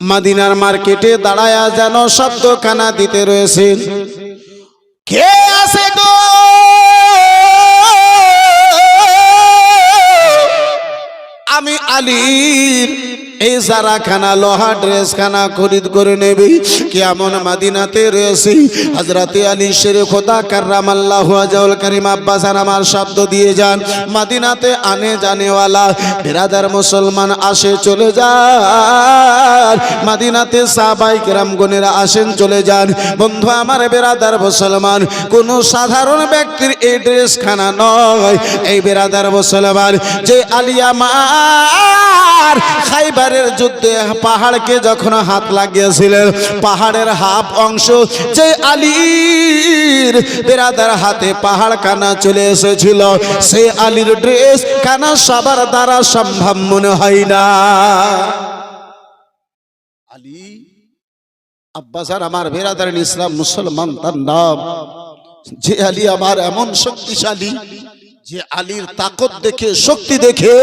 Speaker 1: মদিনার মার্কেটে দাঁড়ায়া যেন শব্দখানা দিতে রয়েছেন, কে আছে গো আমি আলীর এই জারাখানা লোহা ড্রেস খানা খরিদ করে নেবে। কেমন মদিনাতে রয়েছে হযরতে আলী শেরে খোদা কাররামাল্লাহু ওয়াজহুল কারীম আব্বাসান আমার শব্দ দিয়ে যান, মদিনাতে আনে জানেওয়ালা বিরাদার মুসলমান আসে চলে যান, মদিনাতে সাহাবায়ে কেরাম গণেরা আসেন চলে যান। বন্ধু আমার বিরাদার মুসলমান, কোন সাধারণ ব্যক্তির এই ড্রেস খানা নয়। এই বিরাদার মুসলমান, যে আলী আমার খাইবারের যুদ্ধে পাহাড়কে যখন হাত লাগিয়েছিলেন, পাহাড়ের হাফ অংশ যে আলীর বিরাদার হাতে পাহাড় কানা চলে এসেছিল, সেই আলীর ড্রেস কানা সবার দ্বারা সম্ভব মনে হয় না। আলী আব্বাসার আমার বিরাদার ইসলাম মুসলমান, তার নাম যে আলী আমার এমন শক্তিশালী, যে আলীর তাকত দেখে শক্তি দেখে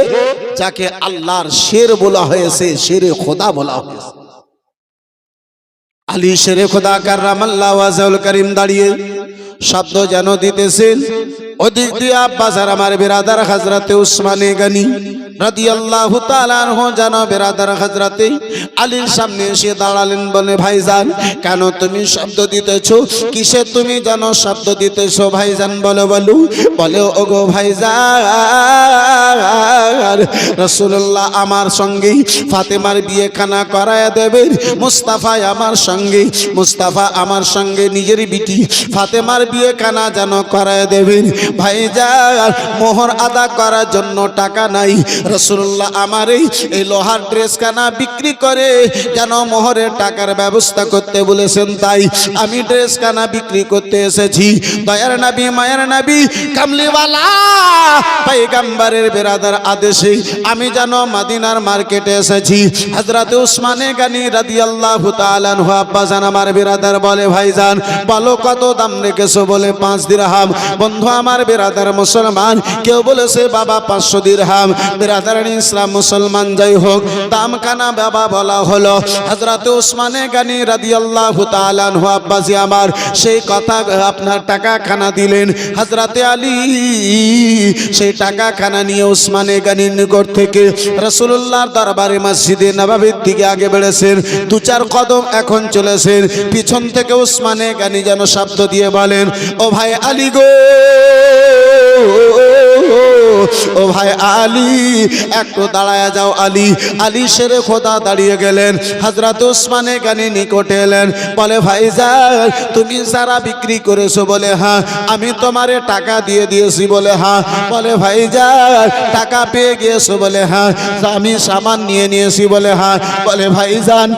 Speaker 1: যাকে আল্লাহর শের বলা হয়েছে, শেরে খোদা বলা হয়েছে। আলী শেরে খোদা কাররামাল্লাহু ওয়াজহুল কারীম দাঁড়িয়ে শব্দ যেন দিতেছেন। ওদিক দিয়ে আব্বাসার আমার বিরাদার হযরতে উসমানে গনি রাদিয়াল্লাহু তাআলা আনহু যেন বিরাদার হযরতে আলীর সামনে এসে দাঁড়ালেন, বলে ভাইজান কেন তুমি শব্দ দিতেছো, কিসে তুমি যেন শব্দ দিতেছো ভাইজান, বলো বলে ওগো ভাইজান রাসূলুল্লাহ আমার সঙ্গে ফাতেমার বিয়ে খানা করায়া দেবেন, মুস্তাফা আমার সঙ্গে নিজের বিটি ফাতেমার বিয়ে খানা যেন করায়া দেবেন। ভাইজান মোহর আদা করার জন্য টাকা নাই, রাসূলুল্লাহ আমার এই লোহার ড্রেস খানা বিক্রি করে যেন মোহরের টাকার ব্যবস্থা করতে বলেছেন, তাই আমি ড্রেস খানা বিক্রি করতে এসেছি। দয়ার নবী মায়ের নবী কামলিওয়ালা পয়গম্বরের বিরাদার আদেশে আমি যেন মদিনার মার্কেটে এসেছি। হযরত উসমানে গনি রাদিয়াল্লাহু তাআলা আনহু আব্বাজান আমার বিরাদার বলে ভাইজান বলো কত দাম রেখেছো, বলে 5 দিরহাম। বন্ধু আমার বিরাদার মুসলমান, কেউ বলেছে বাবা 500 দিরহাম। বিরাদার ইসলাম মুসলমান, যাই হোক দাম কানা বাবা বলা হলো। হযরত উসমানে গনি রাদিয়াল্লাহু তাআলা আনহু আব্বাজি আমার সেই কথা আপনার টাকা খানা দিলেন। হযরতে আলী সেই টাকা খানা নিয়ে উসমানে গনির নিকট থেকে রাসূলুল্লাহর দরবারে মসজিদে নববীর দিকে আগে বেড়েছেন। 2-4 কদম এখন চলেছেন, পিছন থেকে উসমানে গনি যেন শব্দ দিয়ে বলেন, ও ভাই আলী গো, ও ভাই আলী একটু দাঁড়ায়া যাও। আলী শেরে খোদা দাঁড়িয়ে গেলেন, হযরত উসমানে গনি নিকটে এলেন, বলে ভাইজান তুমি সারা বিক্রি করেছো, বলে হ্যাঁ। আমি তোমারে টাকা দিয়ে দিয়েছি, বলে হ্যাঁ। বলে ভাইজান টাকা পেয়ে গিয়েছো, বলে হ্যাঁ। আমি সামান নিয়ে নিয়েছি, বলে হ্যাঁ। বলে ভাইজান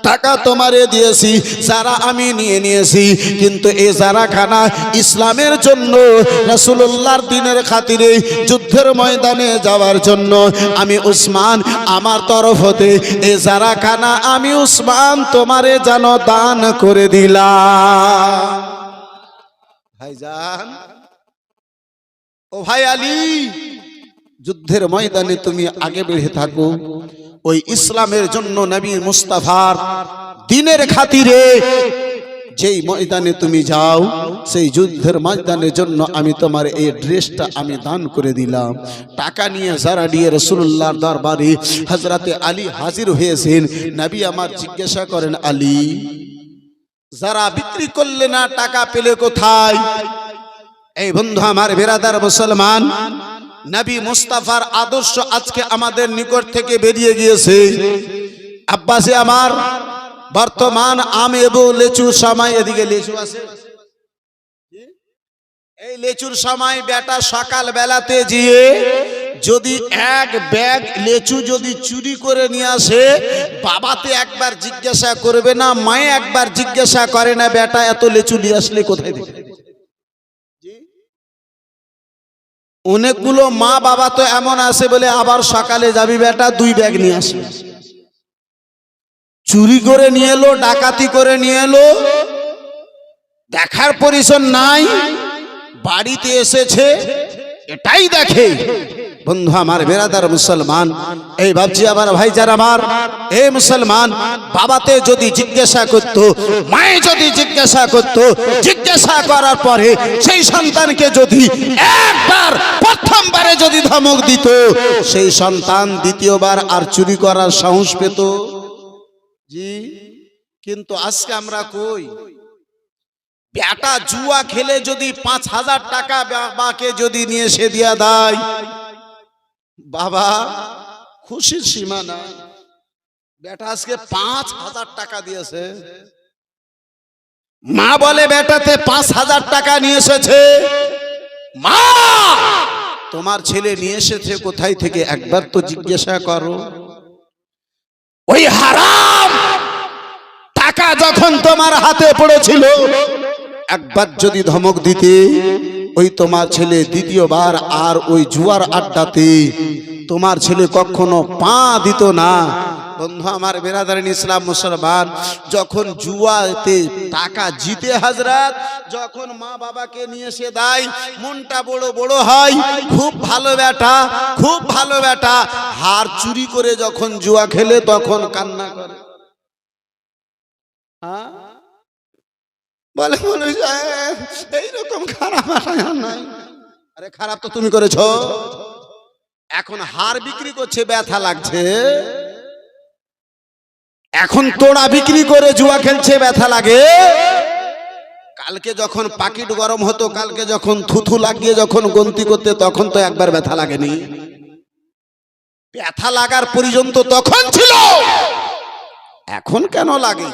Speaker 1: টাকা তোমারে দিয়েছি, যারা আমি নিয়ে নিয়েছি, কিন্তু এই জারাখানা ইসলামের জন্য রাসূলুল্লাহর দ্বীনের খাতিরে যুদ্ধের ময়দানে যাওয়ার জন্য আমি উসমান আমার তরফ হতে এই জারাখানা আমি উসমান তোমারে যেন দান করে দিলাম। ভাইজান ও ভাই আলী, যুদ্ধের ময়দানে তুমি আগে বেড়ে থাকো, ওই ইসলামের জন্য নবী মুস্তাফার দ্বীনের খাতিরে যেই ময়দানে তুমি যাও, সেই যুদ্ধের ময়দানের জন্য আমি তোমার এই ড্রেসটা আমি দান করে দিলাম। টাকা নিয়ে যারা নিয়ে রাসূলুল্লাহর দরবারে হযরতে আলী হাজির হয়েছেন। নবী আমার জিজ্ঞাসা করেন, আলী যারা বিক্রি করলে না টাকা পেলে কোথায়? এই বন্ধু আমার বিরাদার মুসলমান, নবী মুস্তাফার আদর্শ আজকে আমাদের নিকট থেকে বেরিয়ে গিয়েছে। আব্বাসে আমার বর্তমান আম এবং লেচুর সময়, এদিকে লেচু আছে, এই লেচুর সময় বেটা সকাল বেলাতে গিয়ে যদি এক ব্যাগ লেচু যদি চুরি করে নিয়ে আসে, বাবাতে একবার জিজ্ঞাসা করবে না, মায়ে একবার জিজ্ঞাসা করে না, বেটা এত লেচু নিয়ে আসলে কোথায় দিবে? অনেকগুলো মা বাবা তো এমন আছে বলে আবার সকালে যাবি বেটা 2 ব্যাগ নিয়ে আসবে। চুরি করে নিয়ে এলো, ডাকাতি করে নিয়ে এলো, দেখার পরিচয় নাই, বাড়িতে এসেছে এটাই দেখে। বন্ধু আমার বিরাদার মুসলমান, এই ভাবছি আমার ভাইজান আমার, এই মুসলমান বাবাতে যদি জিজ্ঞাসা করতো, মায়ে যদি জিজ্ঞাসা করতো, জিজ্ঞাসা করার পরে সেই সন্তানকে যদি একবার প্রথমবারে যদি ধমক দিত, সেই সন্তান দ্বিতীয়বার আর চুরি করার সাহস পেত। জি, কিন্তু আজকে আমরা কই? বেটা জুয়া খেলে যদি 5,000 টাকা বাবাকে যদি নিয়ে এসে দিয়া দেয়, বাবা খুশির সীমা না। বেটা আজকে 5,000 টাকা দিয়েছে, মা বলে বেটাতে 5,000 টাকা নিয়ে এসেছে। মা, তোমার ছেলে নিয়ে এসেছে কোথায় থেকে একবার তো জিজ্ঞাসা করো। ওই হারাম টাকা যখন তোমার হাতে পড়েছিল, একবার যদি ধমক দিতে, ওই তোমার ছেলে দ্বিতীয়বার আর ওই জুয়ার আড্ডাতে তোমার ছেলে কখনো পা দিত না। বন্ধু আমার বিরাদারিন ইসলাম মুসলমান, যখন জুয়াতে টাকা জিতে হাজরাত, যখন মা বাবাকে নিয়ে এসে দেয়, মনটা বড় বড় হয়, খুব ভালো বেটা, খুব ভালো বেটা। হার চুরি করে যখন জুয়া খেলে তখন কান্না করে। হ্যাঁ, বলে বলে এইরকম খারাপ নাই। আরে খারাপ তো তুমি করেছ। এখন হার বিক্রি করছে, ব্যথা লাগছে। এখন তোড়া বিক্রি করে জুয়া খেলছে, ব্যথা লাগে। কালকে যখন পাকিট গরম হতো, কালকে যখন থুথু লাগিয়ে যখন গন্তি করতে, তখন তো একবার ব্যথা লাগেনি। ব্যথা লাগার পর্যন্ত তখন ছিল, এখন কেন লাগে?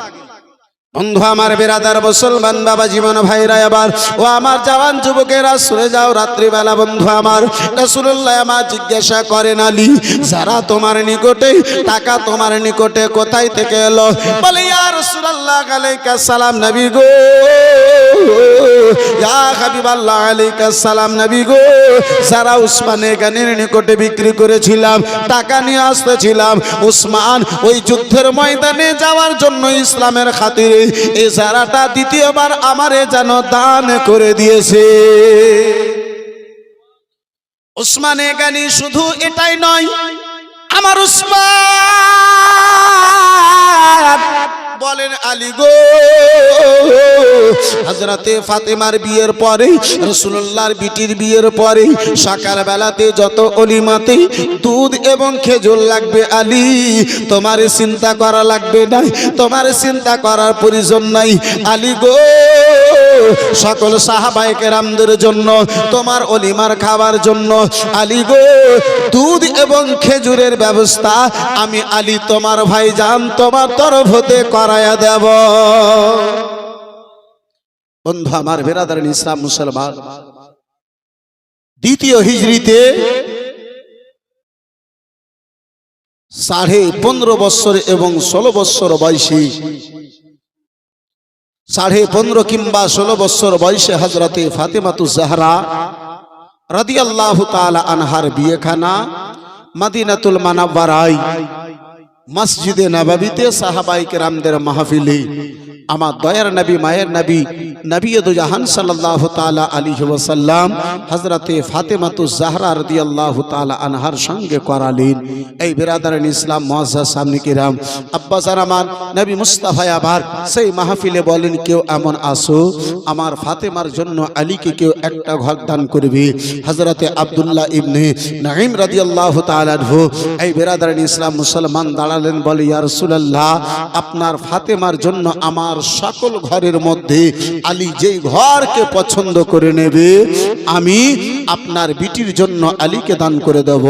Speaker 1: বন্ধু আমার বিরাদার মুসলমান বাবা জীবন ভাইরা, আবার ও আমার জওয়ান যুবকেরা শুনে যাও, রাত্রিবেলা বন্ধু আমার রাসূলুল্লাহ আমার জিজ্ঞাসা করেন, আলী যারা তোমার নিকটে টাকা তোমার নিকটে কোথায় থেকে এলো? বলে ইয়া রাসূলুল্লাহ আলাইকা সালাম নবী গো, ইয়া হাবিবাল্লাহ আলাইকা সালাম নবী গো, যারা উসমানে গানির নিকটে বিক্রি করেছিলাম, টাকা নিয়ে আসতেছিলাম, উসমান ওই যুদ্ধের ময়দানে যাওয়ার জন্য ইসলামের খাতিরে এই যারাটা দ্বিতীয়বার আমারে যেন দান করে দিয়েছে। উসমানে গানি শুধু এটাই নয়, আমার উসমান বলেন আলী গো, হযরতে ফাতেমার বিয়ের পরে, রাসূলুল্লাহর বিটির বিয়ের পরে সকাল বেলাতে যত অলিমাতে দুধ এবং খেজুর লাগবে, আলী তোমার চিন্তা করা লাগবে না, তোমার চিন্তা করার প্রয়োজন নাই। আলী গো, সকল সাহাবায়ে কেরামদের জন্য, তোমার অলিমার খাবার জন্য আলী গো, দুধ এবং খেজুরের ব্যবস্থা আমি আলী তোমার ভাইজান তোমার তরফ হতে করায়া দেব। বন্ধু আমার বিরাদারিন ইসলাম মুসলমান, দ্বিতীয় হিজরিতে 15.5 বছর এবং 16 বছর বয়সী, 15.5 কিংবা 16 বছর বয়সে হযরতে ফাতেমাতুজ জাহরা রাদিয়াল্লাহু তাআলা আনহার বিয়েখানা মদিনাতুল মুনাওয়ারায় মসজিদে নববীতে সাহাবায়ে কেরামদের মাহফিলে আমার দয়ার নবী, মায়ের নবী, নবী দু জাহান সাল্লাল্লাহু তাআলা আলাইহি ওয়াসাল্লাম হযরতে ফাতেমাতুজ জাহরা রাদিয়াল্লাহু তাআলা আনহার সঙ্গে করালেন। এই বিরাদারিন ইসলাম মুআজ্জাজ সামনে কিরাম, আব্বাজান আমার নবী মুস্তাফা আবার সেই মাহফিলে বলেন, কেউ এমন আসো আমার ফাতেমার জন্য আলীকে কেউ একটা ঘর দান করবে। হযরতে আব্দুল্লাহ ইবনে নাঈম রাদিয়াল্লাহু তাআলা আনহু এই বিরাদারিন ইসলাম মুসলমান দাঁড়ালেন, বলে ইয়া রাসূলুল্লাহ, আপনার ফাতেমার জন্য আমার সকল ঘরের মধ্যে আলী যেই ঘরকে পছন্দ করে নেবে আমি আপনার বিটির জন্য আলীকে দান করে দেব।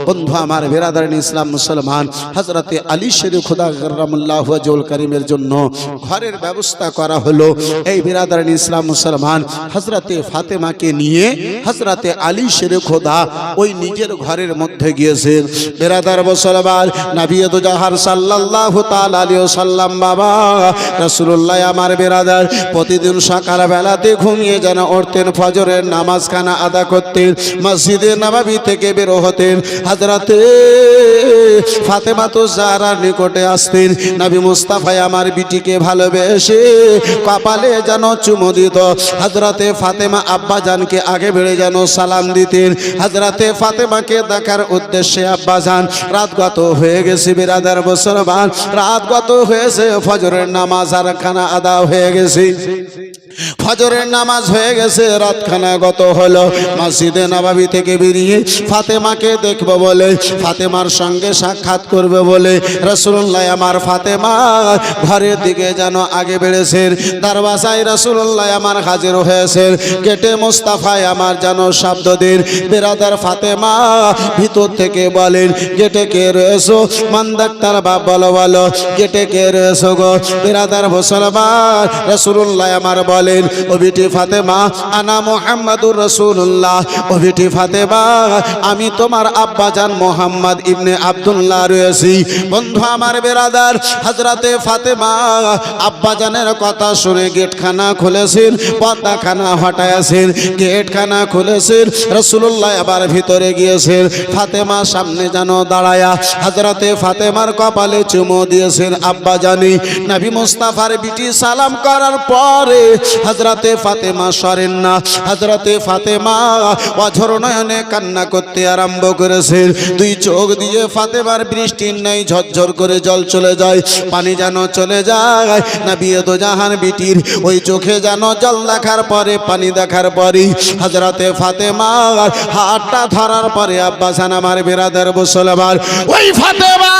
Speaker 1: বন্ধু আমার বেরাদারিন ইসলাম মুসলমান, হযরতে আলী শের খোদা কাররামাল্লাহু ওয়াজহুল কারীমের জন্য ঘরের ব্যবস্থা করা হলো। এই বেরাদারিন ইসলাম মুসলমান, হযরতে ফাতেমাকে নিয়ে হযরতে আলী শের খোদা ওই নিজের ঘরের মধ্যে গিয়েছেন। বেরাদার মুসলমান, নবী দু জাহান সাল্লাল্লাহু তাআলা আলাইহি ওয়াসাল্লাম বাবা রাসূলুল্লাহ আমার বেরাদার প্রতিদিন সকাল বেলাতে ঘুমিয়ে যেন উঠতেন, ফজরের নামাজ খানা আদা করতেন, মসজিদে নববী থেকে বের হতেন, হযরতে ফাতেমা তো জাহরার নিকটে আসতেন। নবী মুস্তাফা আমার বিটিকে ভালোবেসে কপালে যেন চুমু দিত। হযরতে ফাতেমা আব্বা জানকে আগে বেড়ে যেন সালাম দিতেন। হযরতে ফাতেমাকে দেখার উদ্দেশ্যে আব্বা জান রাত গত হয়ে গেছে, বিরাদার মুসলমান রাত গত হয়েছে, ফজরের নামাজ আর খানা আদা হয়ে গেছে, ফজরের নামাজ হয়ে গেছে, রাত খানা গত হলো। মসজিদে নববী থেকে বেরিয়ে ফাতেমাকে দেখবো বলে, ফাতেমার সঙ্গে সাক্ষাৎ করবে বলে রাসূলুল্লাহ আমার ফাতেমা ঘরের দিকে যেন আগে বেড়েছেন। দরওয়াজায় রাসূলুল্লাহ আমার হাজির হয়েছেন। গেটে মুস্তাফায় আমার যেন শব্দ দেন, বেরাদার ফাতেমা ভিতর থেকে বলেন, গেটে কে রয়েছো? মান ডাক্তার বাপ বলো বলো, গেটে কে রয়েছো গো? বেরাদার মুসলমান রাসূলুল্লাহ আমার বলেন, ও বিটি ফাতেমা, আনা মুহাম্মাদুর রাসূলুল্লাহ, ও বিটি ফাতেমা আমি তোমার আব্বা জান মুহাম্মদ ইবনে আব্দুল্লাহ রয়েছি। বন্ধু আমার বেরাদার, হযরতে ফাতেমা আব্বা জানের কথা শুনে গেটখানা খুলেছেন, পর্দাখানা হটায়াছেন, গেটখানা খুলেছেন। রাসূলুল্লাহ আবার ভিতরে গিয়েছেন, ফাতেমা সামনে যেন দাঁড়ায়া হযরতে ফাতেমার কপালে চুমু দিয়েছেন। আব্বা জানি নবী মুস্তাফার বিটি সালাম করার পরে হযরতে ফাতেমা সরেন না। হযরতে ফাতেমা অঝর নয়নে কান্না করতে আরম্ভ করেছেন। দুই চোখ দিয়ে ফাতেমার বৃষ্টির ন্যায় ঝরঝর করে জল চলে যায়, পানি যেন চলে যায়। নবী দু জাহান বিটির ওই চোখে যেন জল দেখার পরে, পানি দেখার পরে হযরতে ফাতেমা হাতটা ধরার পরে আব্বা জান আমার বেরাদার মুসলমান, ওই ফাতেমা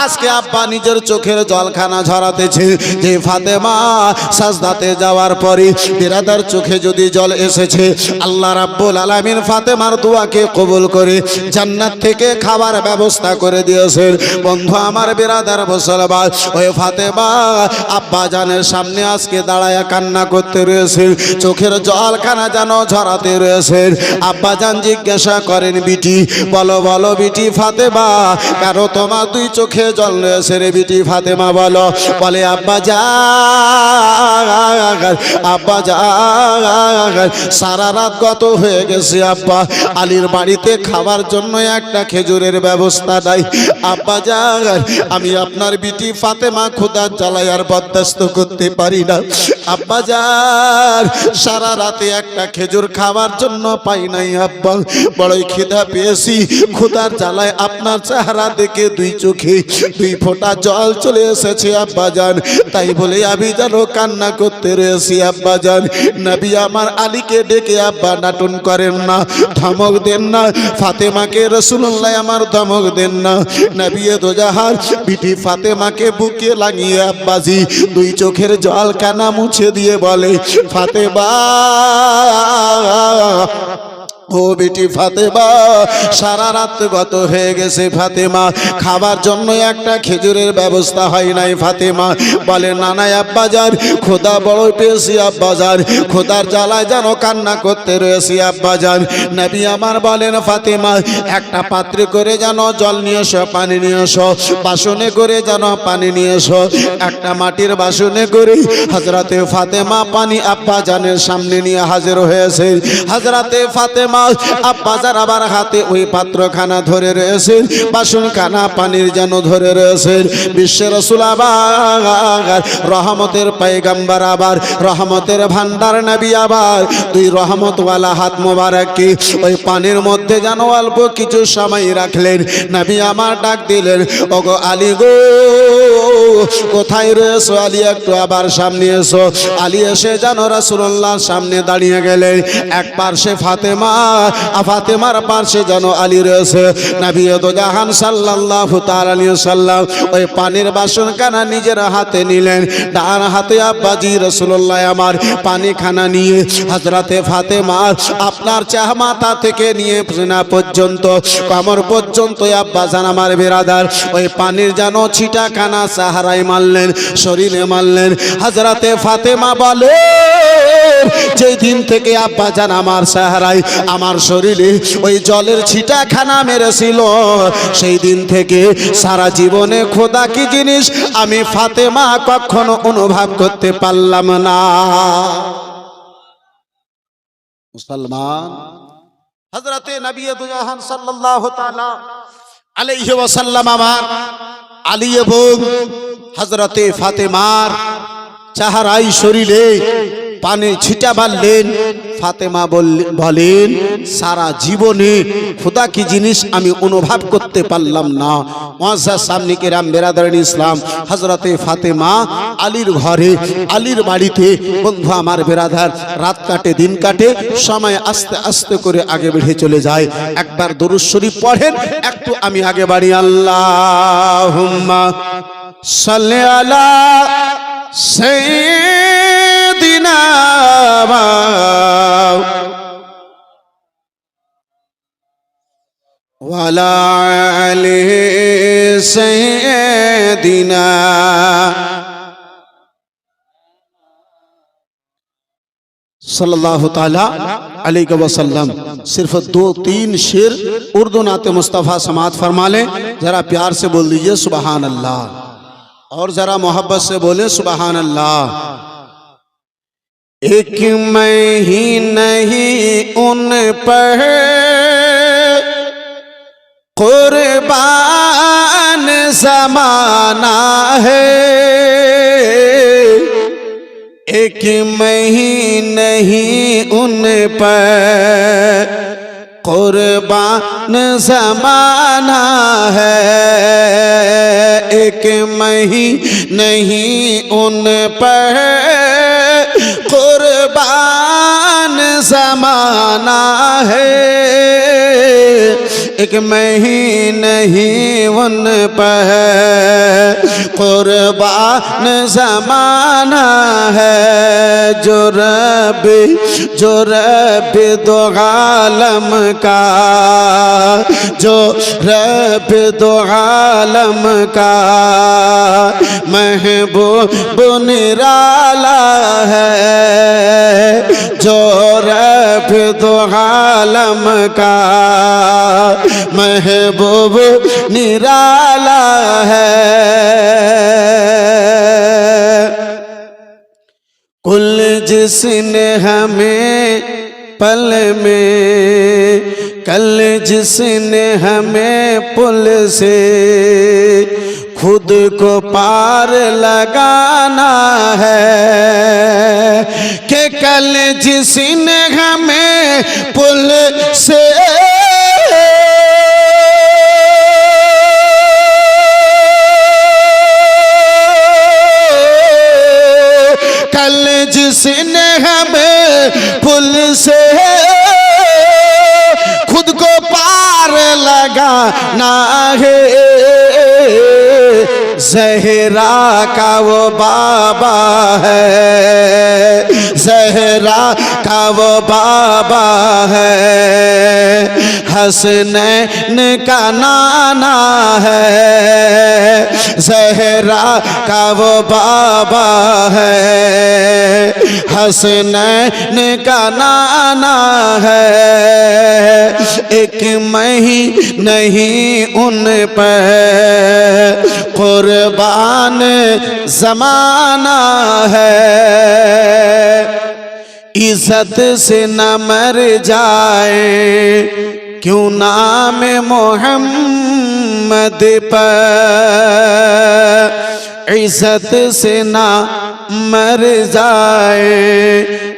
Speaker 1: আজকে আব্বা নিজের চোখের জলখানা ঝরাতেছে। যে ফাতেমা সাজদাতে যাওয়ার পরে বেরাদার চোখে যদি জল এসেছে, আল্লাহ রাব্বুল আলামিন ফাতেমার দোয়াকে কবুল করে জান্নাত থেকে খাবার ব্যবস্থা করে দিয়েছেন। বন্ধু আমার বেরাদার মুসলমান, ওই ফাতেমা আব্বা জানের সামনে আজকে দাঁড়ায়া কান্না করতে রয়েছেন, চোখের জলখানা যেন ঝরাতে রয়েছেন। আব্বা জান জিজ্ঞাসা করেন, বিটি বলো বলো বিটি ফাতেমা, কারো তোমার দুই চোখে জল রয়েছে রে বিটি ফাতেমা বলো? বলে আব্বা জান, আব্বা জান সারা রাত গত হয়ে গেছে আব্বা, আলীর বাড়িতে খাবার জন্য একটা খেজুরের ব্যবস্থা নাই। আব্বা জান আমি আপনার বিটি ফাতেমা খোদার জ্বালায় আর বরদাস্ত করতে পারি না। আব্বা জান সারা রাতে একটা খেজুর খাওয়ার জন্য পাই নাই আব্বা, বড়ই খিদা পেয়েছি, খোদার জ্বালায় আপনার চেহারা দেখে দুই চোখে দুই ফোঁটা জল চলে এসেছে আব্বা জান, তাই বলে আমি যেন কান্না করতে রয়েছি আব্বা জান। নবী আমার আলীকে ডেকে আব্বা নাটন করেন না, ধমক দেন না, ফাতেমাকে রাসূলুল্লাহ আমার ধমক দেন না। নবী দু জাহান বিটি ফাতেমাকে বুকে লাগিয়ে আব্বাজি দুই চোখের জল কানা মুছে দিয়ে বলে, ফাতেমা ও বেটি ফাতেমা সারা রাত গত হয়ে গেছে, ফাতেমা খাবার জন্য একটা খেজুরের ব্যবস্থা হয় নাই। ফাতেমা বলে, না না আব্বাজান, খোদা বড় পেয়েছি আব্বাজান, খোদার জ্বালায় যেন কান্না করতে রয়েছি আব্বাজান। নবী আমার বলেন, ফাতেমা একটা পাত্রে করে যেন জল নিয়ে এসো, পানি নিয়ে এসো, বাসনে করে যেন পানি নিয়ে এসো। একটা মাটির বাসনে করে হযরতে ফাতেমা পানি আব্বাজানের সামনে নিয়ে হাজির হয়েছে। হযরতে ফাতেমা আব্বাজান আবার হাতে ওই পাত্রখানা ধরে রয়েছেন, বাসনখানা পানির যেন ধরে রয়েছেন। বিশ্বের রাসূল আবার রহমতের পয়গম্বর, আবার রহমতের ভান্ডার নবী, আবার দুই রহমতওয়ালা হাত মোবারককে ওই পানির মধ্যে যেন অল্প কিছু সময় রাখলেন। নবী আমার ডাক দিলেন, ওগো আলী গো, কোথায় রয়েছো? আলী একটু আবার সামনে এসো। আলী এসে যেন রাসূলুল্লাহর সামনে দাঁড়িয়ে গেলেন। এক পার্শ্বে ফাতেমা ফাতেমার পাশে যেন আলী রয়েছে। নবী দো জাহান সাল্লাল্লাহু তাআলা আলাইহি ওয়াসাল্লাম ওই পানির বাসন কানা নিজের হাতে নিলেন, ডান হাতে আব্বাজি রাসূলুল্লাহ আমার পানি খানা নিয়ে হযরতে ফাতেমা আপনার চাহ মাথা থেকে নিয়ে না পর্যন্ত কমর পর্যন্ত আব্বাজান আমার বিরাদার ওই পানির যেন ছিটা খানা সাহারায় মারলেন, শরীরে মারলেন। হযরতে ফাতেমা বলে যেই দিন থেকে আব্বাজান আমার সাহারায় আমার শরীরে ওই জলের ছিটা খানা মেরেছিল, সেই দিন থেকে সারা জীবনে খোদা কি জিনিস আমি ফাতেমা কখনো অনুভব করতে পারলাম না। মুসলমান হযরতে নবী দো জাহান সাল্লাল্লাহু তাআলা আলাইহি ওয়াসাল্লাম আমার আলী এবং হযরতে ফাতেমার চেহারায় শরীরে পানি ছিটা মারলেন। ফাতেমা বলেন সারা জীবনে খোদা কি জিনিস আমি অনুভব করতে পারলাম না। মুআজ্জাজ সামনে কেরাম বেরাদারান ইসলাম হযরতে ফাতেমা আলীর ঘরে আলীর বাড়িতে বন্ধু আমার বেরাদার রাত কাটে দিন কাটে, সময় আস্তে আস্তে করে আগে বেড়ে চলে যায়। একবার দরুদ শরীফ পড়েন, একটু আমি আগে বাড়ি। আল্লাহুম্মা সাল্লি আলা সাইয়্যিদিনা ওয়ালা আলি সাইয়্যিদিনা सल्लल्लाहु ताला अलैहि वसल्लम। सिर्फ 2-3 शेर उर्दू नाते मुस्तफ़ा समात फरमा लें, जरा प्यार से बोल दीजिए सुबहान अल्लाह, और जरा मोहब्बत से बोले सुबहान अल्लाह। एक मैं ही नहीं उन पर कुर्बान ज़माना है, एक मैं ही नहीं उन पर कुर्बान ज़माना है, एक मैं ही नहीं उन पर कुर्बान ज़माना है, एक मैं ही नहीं उन पर कुर्बान ज़माना है। जो रब दो आलम का, जो रब दो आलम का महबूब निराला है, जो रब दो आलम का महबूब निराला है। कुल जिसने हमें पल में, कल जिसने हमें पुल से खुद को पार लगाना है, कि कल जिसने हमें पुल से कल जिसने हमें पुल से खुद को पार लगाना है, ज़हरा का वो बाबा है, ज़हरा का वो बाबा है, हसनैन का नाना है, ज़हरा का वो बाबा है, हसनैन का नाना है, एक मैं ही नहीं उन पर कुर्बान ज़माना है। इज्जत से न मर जाए क्यों नाम मोहम्मद पर, इज्जत से ना मर जाए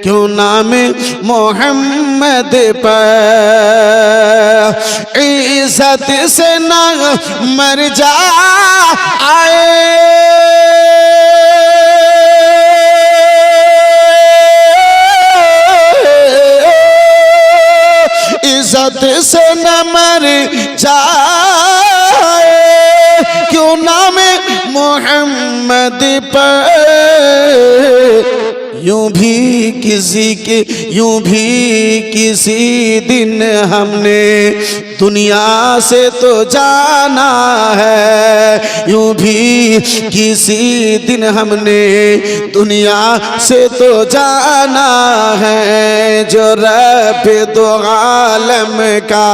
Speaker 1: क्यों नाम मोहम्मद पर, इज्जत से ना मर जाए इज्जत से न मर जाए क्यों नाम मोहम्मद पर यूं भी किसी दिन हमने दुनिया से तो जाना है यूं भी किसी दिन हमने दुनिया से तो जाना है जो रब दो आलम का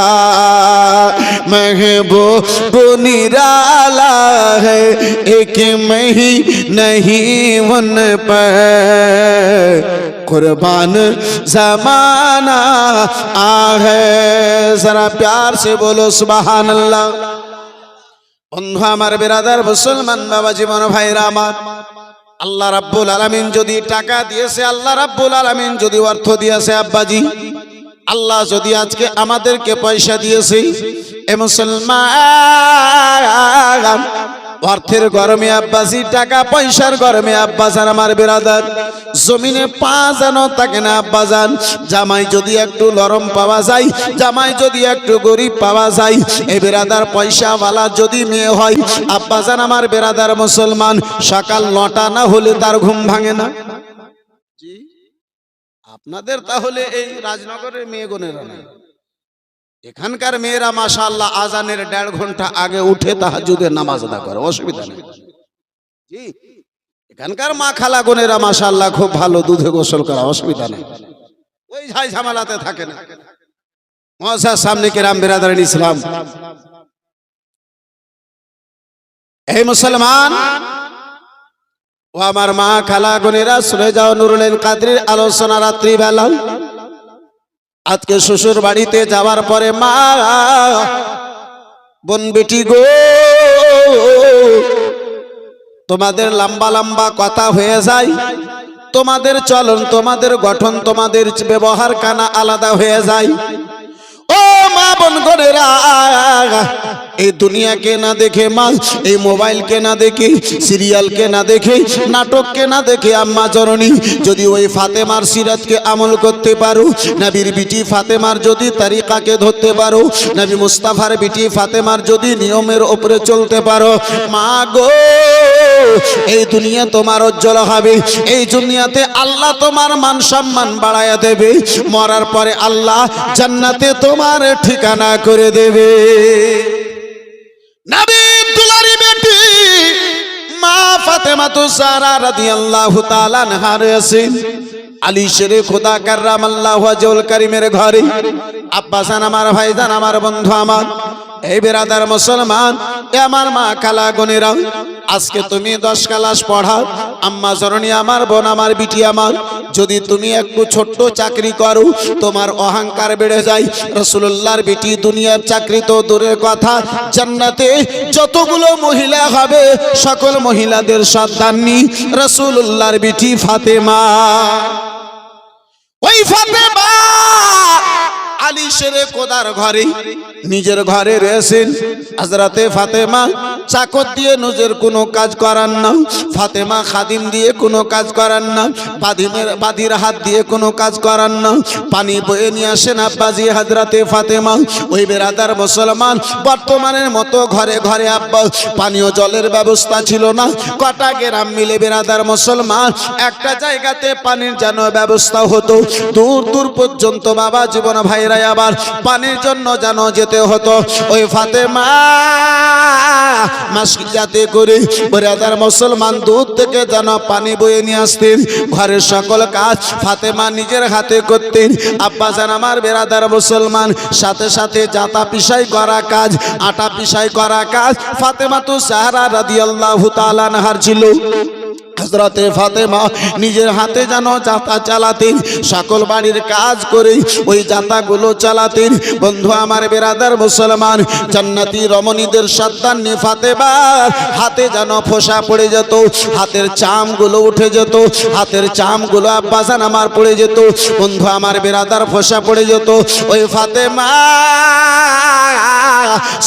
Speaker 1: महबूब निराला है एक मैं ही नहीं उन पर कुर्बान जमाना आ है जरा प्यार से बोलो सुभान अल्लाह बंधु আমার বিরাদার মুসলমান বাবা জীবন ভাইরা আমার আল্লাহ রাব্বুল আলামিন যদি টাকা দিয়েছে আল্লাহ রাব্বুল আলামিন যদি অর্থ দিয়েছে আব্বাজি আল্লাহ যদি আজকে আমাদেরকে পয়সা দিয়েছে এ মুসলমান অর্থের গরমে আব্বাসি টাকা পয়সার গরমে আব্বাজান আমার বিরাদার জমিনে পা যেন থাকে না আব্বাজান জামাই যদি একটু নরম পাওয়া যায় জামাই যদি একটু গরিব পাওয়া যায় এই বিরাদার পয়সাওয়ালা যদি মেয়ে হয় আব্বাজান আমার বিরাদার মুসলমান সকাল 9টা না হলে তার ঘুম ভাঙে না জি আপনাদের তাহলে এই রাজনগরের মেয়েগণেরা না এখানকার মেয়েরা মাশাআল্লাহ আজানের 1.5 ঘন্টা আগে উঠে তাহাজ্জুদের নামাজ আদা করে অসুবিধা নেই জি এখানকার মা খালা বোনেরা মাশাআল্লাহ খুব ভালো দুধে গোসল করে অসুবিধা নেই ওই ঝাই ঝামেলাতে থাকে না মুআজ্জাজ সামনে কিরাম বিরাদারিন ইসলাম এই মুসলমান ও আমার মা খালা বোনেরা শুনে যাও নুরুল কাদরির আলোচনা রাত্রি বেলা আজকে শ্বশুর বাড়িতে যাওয়ার পরে মা বোন বেটি গো তোমাদের লম্বা লম্বা কথা হয়ে যায় তোমাদের চলন তোমাদের গঠন তোমাদের ব্যবহার কানা আলাদা হয়ে যায় ও মা বোন গোরেরা এই দুনিয়াকে না দেখে মা এই মোবাইলকে না দেখে সিরিয়ালকে না দেখে নাটককে না দেখে আম্মা জননী যদি ওই ফাতেমার সিরাতকে আমল করতে পারো নবীর বিটি ফাতেমার যদি তরিকাকে ধরতে পারো নবী মুস্তাফার বিটি ফাতেমার যদি নিয়মের উপরে চলতে পারো মা গো এই দুনিয়া তোমার উজ্জ্বল হবে এই দুনিয়াতে আল্লাহ তোমার মান সম্মান বাড়ায়া দেবে মরার পরে আল্লাহ জান্নাতে তোমার ঠিকানা করে দেবে নবী দুলারি বেটি মা ফাতেমা তো জাহরা রাদিয়াল্লাহু তাআলা আনহা রয়েছেন আলী শেরে খোদা কাররামাল্লাহু ওয়াজহুল কারীমের ঘরে আব্বাসান আমার ভাইজান আমার বন্ধু আমার এই বিরাদার মুসলমান এ আমার মা খালা বোনেরা আজকে তুমি 10 ক্লাস পড়াও আম্মা জননী আমার বোন আমার বিটি আমার যদি তুমি একটু ছোট্ট চাকরি করো তোমার অহংকার বেড়ে যায় রাসূলুল্লাহর বিটি দুনিয়ার চাকরি তো দূরের কথা জান্নাতে যতগুলো মহিলা হবে সকল মহিলাদের সন্তাননি রাসূলুল্লাহর বিটি ফাতেমা ওই ফাতেমা আলী শেরে খোদার ঘরে নিজের ঘরে রয়েছেন হযরতে ফাতেমা চাকর দিয়ে নিজের কোনো কাজ করান না ফাতেমা খাদিম দিয়ে কোনো কাজ করান না বাদির হাত দিয়ে কোনো কাজ করান না পানি বয়ে নিয়ে আসেন আব্বাজি হযরতে ফাতেমা ওই বেরাদার মুসলমান বর্তমানের মতো ঘরে ঘরে আব্বা পানীয় জলের ব্যবস্থা ছিল না কটা গ্রাম মিলে বেরাদার মুসলমান একটা জায়গাতে পানির যেন ব্যবস্থা হতো দূর দূর পর্যন্ত বাবা জীবন ভাইরা আবার পানির জন্য যেন যেতে হতো ওই ফাতেমা মাসকিলাতে করে বেরাদার মুসলমান দূর থেকে যেন পানি বয়ে নিয়ে আসতেন ঘরের সকল কাজ ফাতেমা নিজের হাতে করতেন আব্বাজান আমার বেরাদার মুসলমান সাথে সাথে জাতা পিসাই করা কাজ আটা পিসাই করা কাজ ফাতেমা তো জাহরা রাদিয়াল্লাহু তাআলা আনহার ছিল হযরতে ফাতেমা নিজের হাতে যেন জাতা চালাতেন সকল বাড়ির কাজ করে ওই জাতাগুলো চালাতেন বন্ধু আমার বেরাদার মুসলমান জান্নাতি রমণীদের সন্তান ফাতেমা হাতে যেন ফোঁসা পড়ে যেত হাতের চামগুলো উঠে যেত হাতের চামগুলো আব্বাজান আমার পড়ে যেত বন্ধু আমার বেরাদার ফোঁসা পড়ে যেত ওই ফাতেমা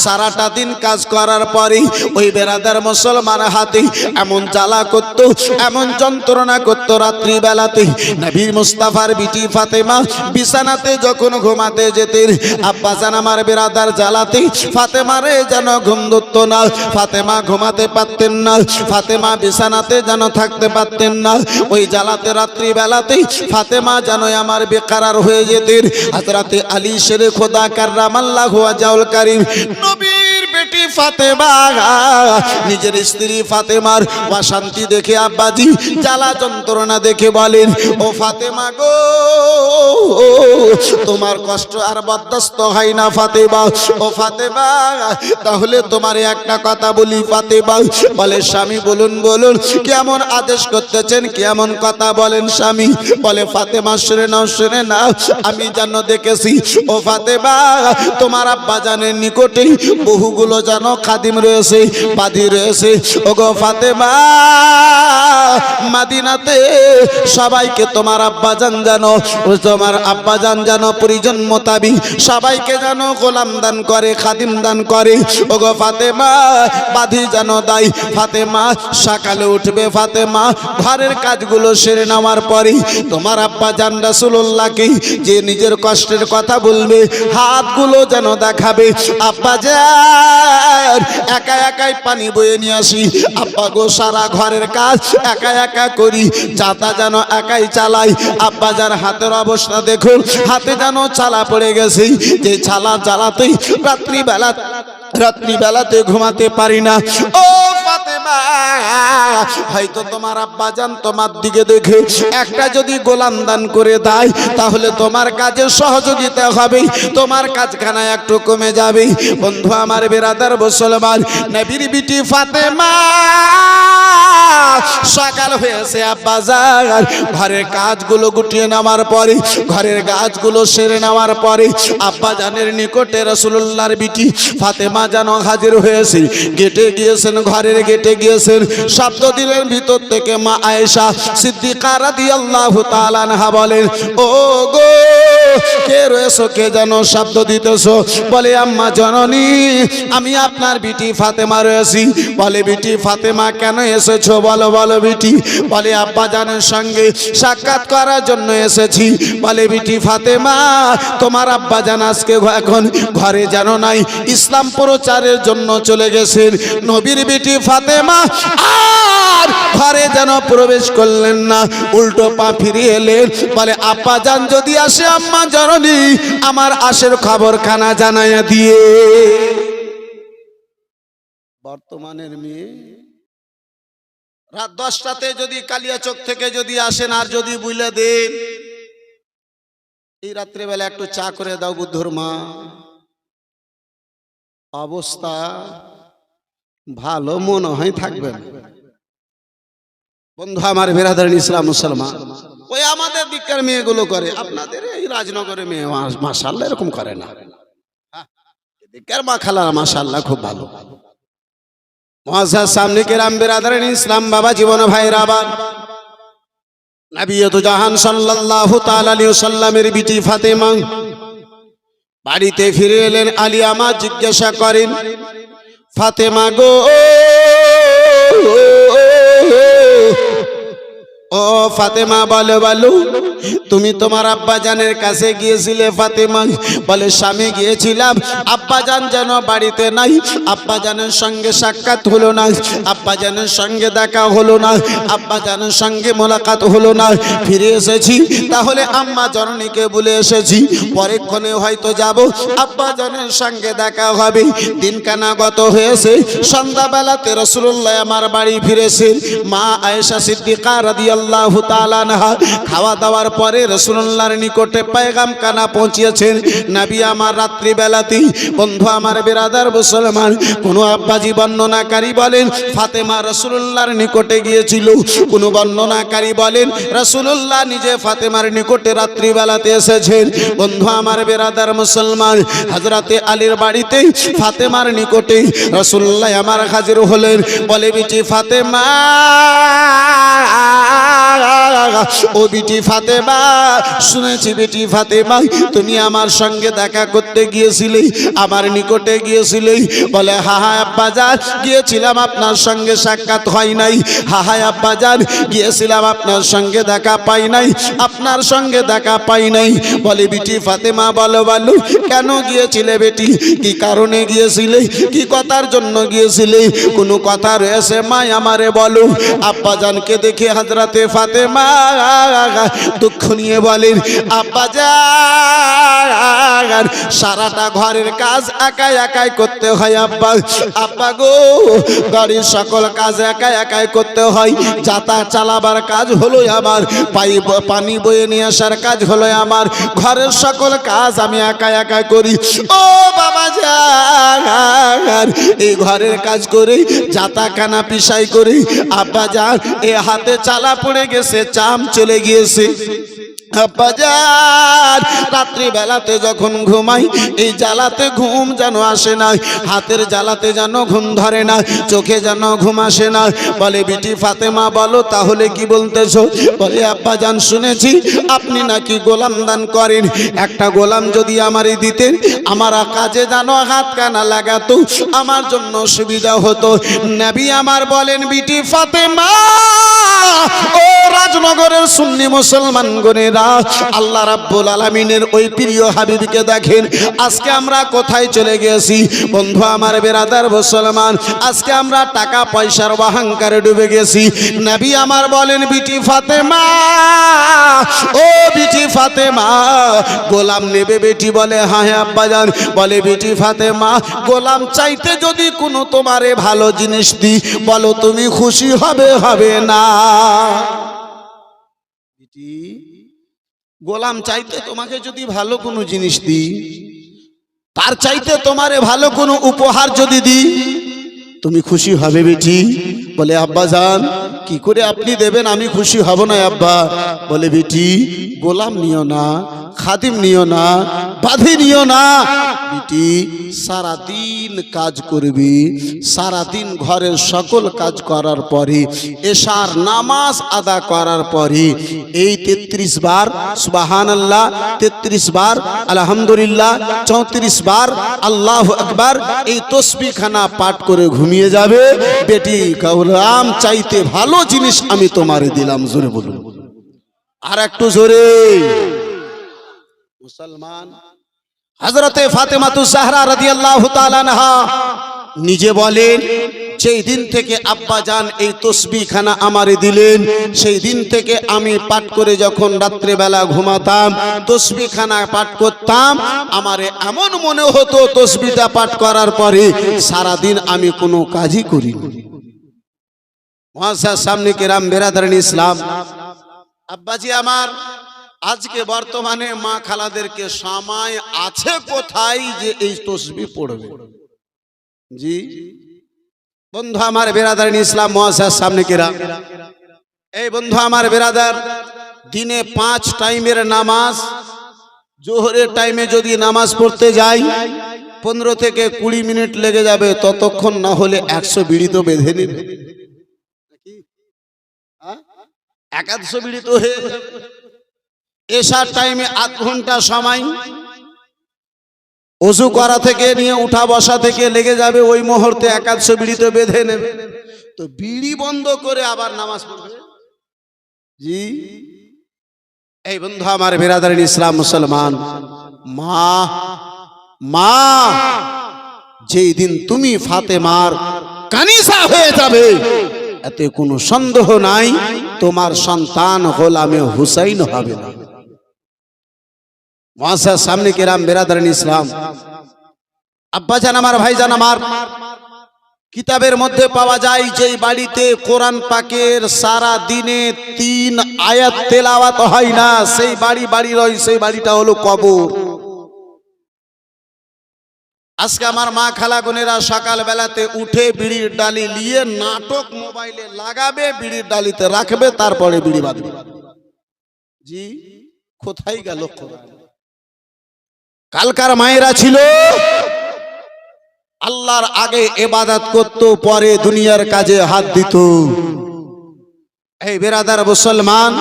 Speaker 1: সারাটা দিন কাজ করার পরে ওই বেরাদার মুসলমান হাতে এমন জ্বালা করতো এমন যন্ত্রণা করতো রাত্রি বেলাতে। নবী মুস্তাফার বিটি ফাতেমা বিছানাতে যখন ঘুমাতে যেতেন, আব্বাজান আমার বিরাদার জ্বালাতে ফাতেমারে যেন ঘুম ধরতো না, ফাতেমা ঘুমাতে পারতেন না, ফাতেমা বিছানাতে যেন থাকতে পারতেন না। ওই জ্বালাতে রাত্রি বেলাতে ফাতেমা যেন আমার বেকারার হয়ে যেতেন। হযরতে আলী শেরে খোদা কাররামাল্লাহু ওয়াজহুল কারীম নবীর বেটি ফাতেমা নিজের স্ত্রী ফাতেমার অশান্তি দেখে আব্বাজি জ্বালা যন্ত্রণা দেখে বলেন, ও ফাতেমা গো, তোমার কষ্ট আর বরদাস্ত হয় না ফাতেমা। ও ফাতেমা, তাহলে তোমার একটা কথা বলি ফাতেমা। বলে স্বামী বলুন বলুন, কেমন আদেশ করতেছেন, কেমন কথা বলেন স্বামী। বলে ফাতেমা শুনে নাও, আমি যেন দেখেছি ও ফাতেমা তোমার আব্বাজানের নিকটে বহুগুলো যেন খাদিম রয়েছে, বাদী রয়েছে। ও গো ফাতেমা, মাদিনাতে সবাইকে তোমার আব্বাজান জানো, তোমার আব্বাজান জানো পরিজন মোতাবিক সবাইকে জানো গোলাম দান করে, খাদিম দান করে। ও গো ফাতেমা, বাদী জানো দাই। ফাতেমা সকালে উঠবে, ফাতেমা ঘরের কাজগুলো সেরে নেওয়ার পরে তোমার আব্বাজান রাসূলুল্লাহকে যে নিজের কষ্টের কথা বলবে, হাতগুলো যেন দেখাবে। আব্বাজান একা একাই পানি বয়ে নিয়ে আসি, আব্বা গো সারা ঘরের কাজ একা একা করি, যাতা যেন একাই চালাই। আব্বাজান হাতের অবস্থা দেখুন, হাতে যেন চালা পড়ে গেছে, যে চালা জ্বালাতেই রাত্রিবেলাতে ঘুমাতে পারি না। ও ফাতেমা, হয়তো তোমার আব্বাজান তোমার দিকে দেখে একটা যদি গোলাম দান করে দেয়, তাহলে তোমার কাজে সহযোগিতা হবে, তোমার কাজখানা একটু কমে যাবে। বন্ধু আমার বিরাদার মুসলমান, নবীর বিটি ফাতেমা সকাল হয়েছে, আব্বাজান ঘরের কাজগুলো গুটিয়ে নেওয়ার পরে, ঘরের কাজগুলো সেরে নেওয়ার পরে আব্বাজানের নিকটে রাসূলুল্লাহর বিটি ফাতেমা যেন হাজির হয়েছে। গেটে গিয়েছেন, ঘরের গেটে গিয়েছেন, শব্দ দিলেন ভিতর থেকে মা আয়েশা সিদ্দিকা রাদিয়াল্লাহু তাআলা আনহা বলেন, ও গো কে রয়েছো, কে যেন শব্দ দিতেছো। বলে আম্মা জননী, আমি আপনার বিটি ফাতেমা রয়েছি। বলে বিটি ফাতেমা কেন এসেছো, বলো বলো বিটি। বলে আব্বাজানের সঙ্গে সাক্ষাৎ করার জন্য এসেছি। বলে বিটি ফাতেমা, তোমার আব্বাজান আজকে এখন ঘরে যেন নাই, ইসলাম প্রচারের জন্য চলে গেছেন। নবীর বিটি ফাতেমা আর ঘরে যেন প্রবেশ করলেন না, উল্টো পা ফিরিয়ে এলেন। বলে আব্বাজান যদি আসে, আম্মা জননী আমার আশের খবর খানা জানাইয়া দিয়ে। বর্তমানের মেয়ে রাত 10টাতে যদি কালিয়াচক থেকে যদি আসেন আর যদি বুঝলে দেন, এই রাত্রেবেলা একটু চা করে দাও বুদ্ধর মা, অবস্থা ভালো মনে হয় থাকবে না। বন্ধু আমার বিরাদার ইসলাম মুসলমান, ওই আমাদের দিককার মেয়েগুলো করে, আপনাদের এই রাজনগরে মেয়ে মাশাআল্লাহ এরকম করে না। দিককার মা খালা মাশাআল্লাহ খুব ভালো। মুআজ্জাজ সামনে কেরাম বিরাদার ইসলাম বাবা জীবন ভাইরা, আবার নবিয়্যত জাহান সাল্লাল্লাহু তাআলা আলাইহি ওয়াসাল্লামের বিটি ফাতেমা বাড়িতে ফিরে এলেন। আলী আমা জিজ্ঞাসা করেন, ফাতেমা গো, ও ফাতেমা বলো বলো, তুমি তোমার আব্বাজানের কাছে গিয়েছিলে ফাতেমা? বলে স্বামী গিয়েছিলাম, আব্বাজান যেন বাড়িতে নাই, আব্বাজানের সঙ্গে সাক্ষাৎ হলো না, আব্বাজানের সঙ্গে দেখা হলো না, আব্বাজানের সঙ্গে মোলাকাত হলো না, ফিরে এসেছি। তাহলে আম্মা জননীকে বলে এসেছি, পরেক্ষণে হয়তো যাব, আব্বাজানের সঙ্গে দেখা হবে। দিনখানা গত হয়েছে, সন্ধ্যাবেলাতে রাসূলুল্লাহ আমার বাড়ি ফিরেছেন। মা আয়েশা সিদ্দিকা রাদিয়াল্লাহু তাআলা আনহা খাওয়া দাওয়ার পরে রাসূলুল্লাহর নিকটে পেগাম কানা পৌঁছিয়েছেন। নবী আমার রাত্রি বেলাতেই, বন্ধু আমার বিরাদার মুসলমান, কোন আব্বাজি বর্ণনাকারী বলেন ফাতেমা রাসূলুল্লাহর নিকটে গিয়েছিল, কোন বর্ণনাকারী বলেন রাসূলুল্লাহ নিজে ফাতেমার নিকটে রাত্রি বেলাতে এসেছেন। বন্ধু আমার বিরাদার মুসলমান, হযরতে আলীর বাড়িতে ফাতেমার নিকটে রাসূলুল্লাহ আমার হাজির হলেন। বলে বিটি ফাতেমা ও বিটি ফাতেমা, শুনেছি বিটি ফাতেমা তুমি আমার সঙ্গে দেখা করতে গিয়েছিলে, আমার নিকটে গিয়েছিলে। বলে হ্যাঁ হ্যাঁ আব্বাজান গিয়েছিলাম, আপনার সঙ্গে সাক্ষাৎ হয় নাই। হ্যাঁ হ্যাঁ আব্বাজান গিয়েছিলাম, আপনার সঙ্গে দেখা পাই নাই, আপনার সঙ্গে দেখা পাই নাই। বলে বিটি ফাতেমা বলো বলো কেন গিয়েছিলে বেটি, কি কারণে গিয়েছিলে, কি কথার জন্য গিয়েছিলে, কোনো কথা রয়েছে মা আমারে বলো। আব্বাজানকে দেখে হযরতে ফাতেমা দুঃখ নিয়ে বলেন আব্বাজান সারাটা ঘরের কাজ একাই একাই করতে হয় আব্বা। আব্বা গো বাড়ির সকল কাজ একাই একাই করতে হয়, যাতায়াত চালাবার কাজ হলো আমার, পানি বয়ে নিয়ে আসার কাজ হলো আমার, ঘরের সকল কাজ আমি একা একা করি। ও বাবা যান এই ঘরের কাজ করে যাতা কানা পিসাই করে আব্বা যান এ হাতে চালা পড়ে গেছে, চাম চলে গিয়েছে। আব্বাজান রাত্রি বেলাতে যখন ঘুমাই এই জ্বালাতে ঘুম যেন আসে না, হাতের জ্বালাতে যেন ঘুম ধরে না, চোখে যেন ঘুম আসে না। বলে বিটি ফাতেমা বলো তাহলে কি বলতেছো? বলে আব্বাজান শুনেছি আপনি নাকি গোলাম দান করেন, একটা গোলাম যদি আমারই দিতেন আমার কাজে যেন হাত কানা লাগাতো, আমার জন্য সুবিধা হতো। নবী আমার বলেন বিটি ফাতেমা ও রাজনগরের সুন্নি মুসলমান গণেরা, আল্লাহ রাব্বুল আলামিনের ওই প্রিয় হাবিবকে দেখেন আজকে আমরা কোথায় চলে গেছি। বন্ধু আমার বেরাদার মুসলমান, আজকে আমরা টাকা পয়সার অহংকারে ডুবে গেছি। নবী আমার বলেন বিটি ফাতেমা ও বিটি ফাতেমা গোলাম নেবে বেটি? বলে হ্যাঁ আব্বাজান। বলে বিটি ফাতেমা গোলাম চাইতে যদি কোনো তোমারে ভালো জিনিস দিই বলো তুমি খুশি হবে হবে না? গোলাম চাইতে তোমাকে যদি ভালো কোনো জিনিস দিই, তার চাইতে তোমারে ভালো কোনো উপহার যদি দিই তুমি খুশি হবে বেটি? বলে আব্বাজান কি করে আপনি দেবেন আমি খুশি হব না আব্বা? বলে বেটি গোলাম নিও না, খাদিম নিও না, বাঁধি নিও না বেটি, সারাদিন কাজ করবি, সারাদিন ঘরের সকল কাজ করার পরে এশার নামাজ আদা করার পরে এই 33 বার সুবহানাল্লাহ, 33 বার আলহামদুলিল্লাহ, 34 বার আল্লাহু আকবার এই তাসবিহ খানা পাঠ করে ঘুমিয়ে যাবে বেটি। গোলাম চাইতে ভালো জিনিস আমি তোমারে দিলাম। জোরে বলুন আর একটু জোরে। মুসলমান হযরতে ফাতেমাতুজ জাহরা রাদিয়াল্লাহু তাআলা আনহা নিজে বলেন সেই দিন থেকে আব্বা জান এই তাসবিহ খানা আমারে দিলেন, সেই দিন থেকে আমি পাঠ করে যখন রাত্রে বেলা ঘুমাতাম তাসবিহ খানা পাঠ করতাম, আমারে এমন মনে হতো তাসবিহটা পাঠ করার পরে সারা দিন আমি কোনো কাজই করিনি। মুআজ্জাজ সামনে কেরাম বেরাদারান ইসলাম, আব্বাজি আমার আজকে বর্তমানে মা খালাদেরকে সময় আছে কোথায় যে এই তাসবিহ পড়বে? জি বন্ধু আমার বেরাদারান ইসলাম, মুআজ্জাজ সামনে কেরাম, এই বন্ধু আমার বেরাদার দিনে 5 টাইমের নামাজ, জোহরের টাইমে যদি নামাজ পড়তে যাই 15 থেকে 20 মিনিট লেগে যাবে, ততক্ষণ না হলে 100 বিড়ি তো বেঁধে নেবে। একাদশো বিড়ি তো হয়ে যাবে। এশার টাইমে 8 ঘন্টা সময়, ওযু করা থেকে নিয়ে উঠা বসা থেকে লেগে যাবে, ওই মুহূর্তে 100 বিড়ি তো বেঁধে নেবে। তো বিড়ি বন্ধ করে আবার নামাজ পড়বে? জি এই বন্ধু আমার বেরাদারান ইসলাম মুসলমান, মা মা যেই দিন তুমি ফাতেমার কানিসা হয়ে যাবে এতে কোনো সন্দেহ নাই তোমার সন্তান গোলামে হুসাইন হবে না। মুআজ্জাজ সামনে কেরাম বেরাদারান ইসলাম, আব্বাজান আমার ভাইজান আমার, কিতাবের মধ্যে পাওয়া যায় যেই বাড়িতে কোরআন পাকের সারা দিনে 3 আয়াত তেলাওয়াত হয় না সেই বাড়ি রয়, সেই বাড়িটা হলো কবর। আজকে আমার মা খালা বোনেরা সকাল বেলাতে উঠে বিড়ির ডালি নিয়ে নাটক মোবাইলে লাগাবে, বিড়ির ডালিতে রাখবে, তারপরে বিড়ি বাঁধবে। জি কোথায় গেল? কালকার মায়েরা ছিল আল্লাহর আগে ইবাদত করত, পরে দুনিয়ার কাজে হাত দিত। এই বেরাদার মুসলমান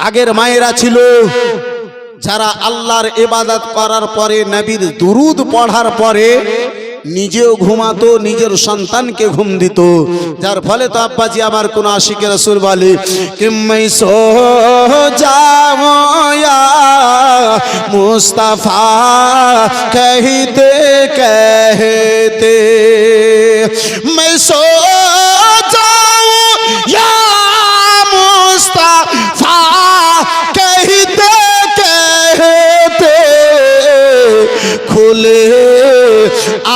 Speaker 1: আগের মায়েরা ছিল যারা আল্লাহর ইবাদত করার পরে নবীর দুরুদ পড়ার পরে নিজেও ঘুমাতো, নিজের সন্তানকে ঘুম দিত। যার ফলে তো আব্বাজি আমার কোন আশিকে রাসূল বলে कि मैं सो जाऊं या मुस्तफा कहते कहते मैं सो जाऊं या मुस्तफा कहते कहते खुले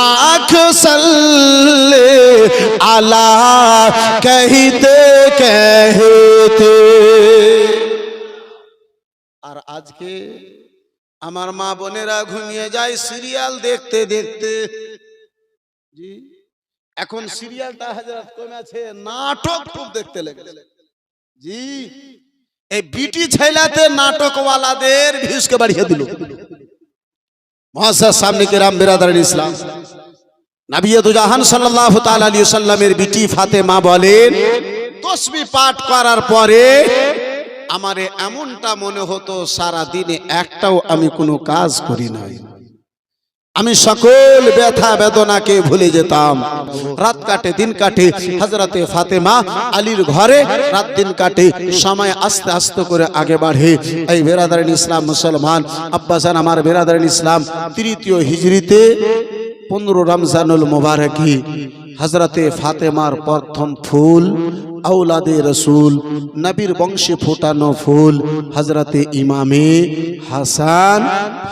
Speaker 1: आँख सल्ले आला कहते कहते। আর আজকে আমার মা বোনেরা ঘুমিয়ে যায় সিরিয়াল দেখতে দেখতে। জি, এখন সিরিয়ালটা হযরত কমেছে, নাটক খুব দেখতে লেগেছে। জি, এই বিটি ছেলাতে নাটকওয়ালাদের ভিউজকে বাড়িয়ে দিল। মুআজ্জাজ সামনে কিরাম বিরাদারিন ইসলাম, নবী দু জাহান সাল্লাল্লাহু তাআলা আলাইহি ওয়াসাল্লামের বিটি ফাতেমা বলেন, তাসবিহ পাঠ করার পরে আমারে এমনটা মনে হতো সারা দিনে একটাও আমি কোনো কাজ করি নাই। আমি সকল ব্যথা বেদনাকে ভুলে যেতাম। রাত কাটে দিন কাটে, হযরতে ফাতেমা আলীর ঘরে রাত দিন কাটে, সময় আস্তে আস্তে করে আগে বাড়ে। এই বিরাদারিন ইসলাম মুসলমান আব্বাজান আমার বিরাদারিন ইসলাম, তৃতীয় হিজরিতে 15 রমজানুল মুবারকি হযরতে ফাতেমার প্রথম ফুল, আওলাদে রসুল, নবীর বংশে ফোটানো ফুল হযরতে ইমামে হাসান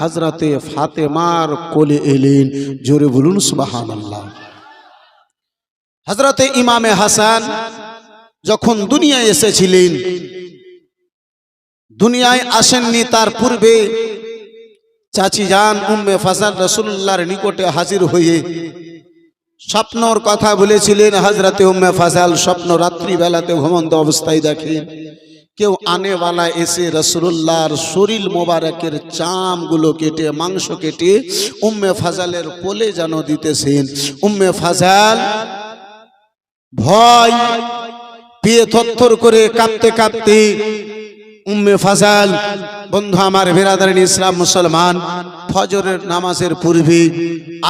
Speaker 1: হযরতে ফাতেমার কোলে এলেন। জোরে বলুন সুবহানাল্লাহ। হযরতে ইমামে হাসান যখন দুনিয়ায় এসেছিলেন, দুনিয়ায় আসেননি তার পূর্বে চাচি জান উম্মে ফাজল রাসূলুল্লাহর নিকটে হাজির হয়ে স্বপ্নর কথা বলেছিলেন। হযরতে উম্মে ফাজল স্বপ্ন রাত্রি বেলাতে ঘুমন্ত অবস্থায় দেখেন কেউ আনেওয়ালা এসে রাসূলুল্লাহর শরীর মোবারকের চামগুলো কেটে মাংস কেটে উম্মে ফাজলের কোলে যেন দিতেছেন। উম্মে ফাজল ভয় পেয়ে থরথর করে কাঁপতে কাঁপতে উম্মে ফাজল, বন্ধু আমার বিরাদারিন ইসলাম মুসলমান, ফজরের নামাজের পূর্বে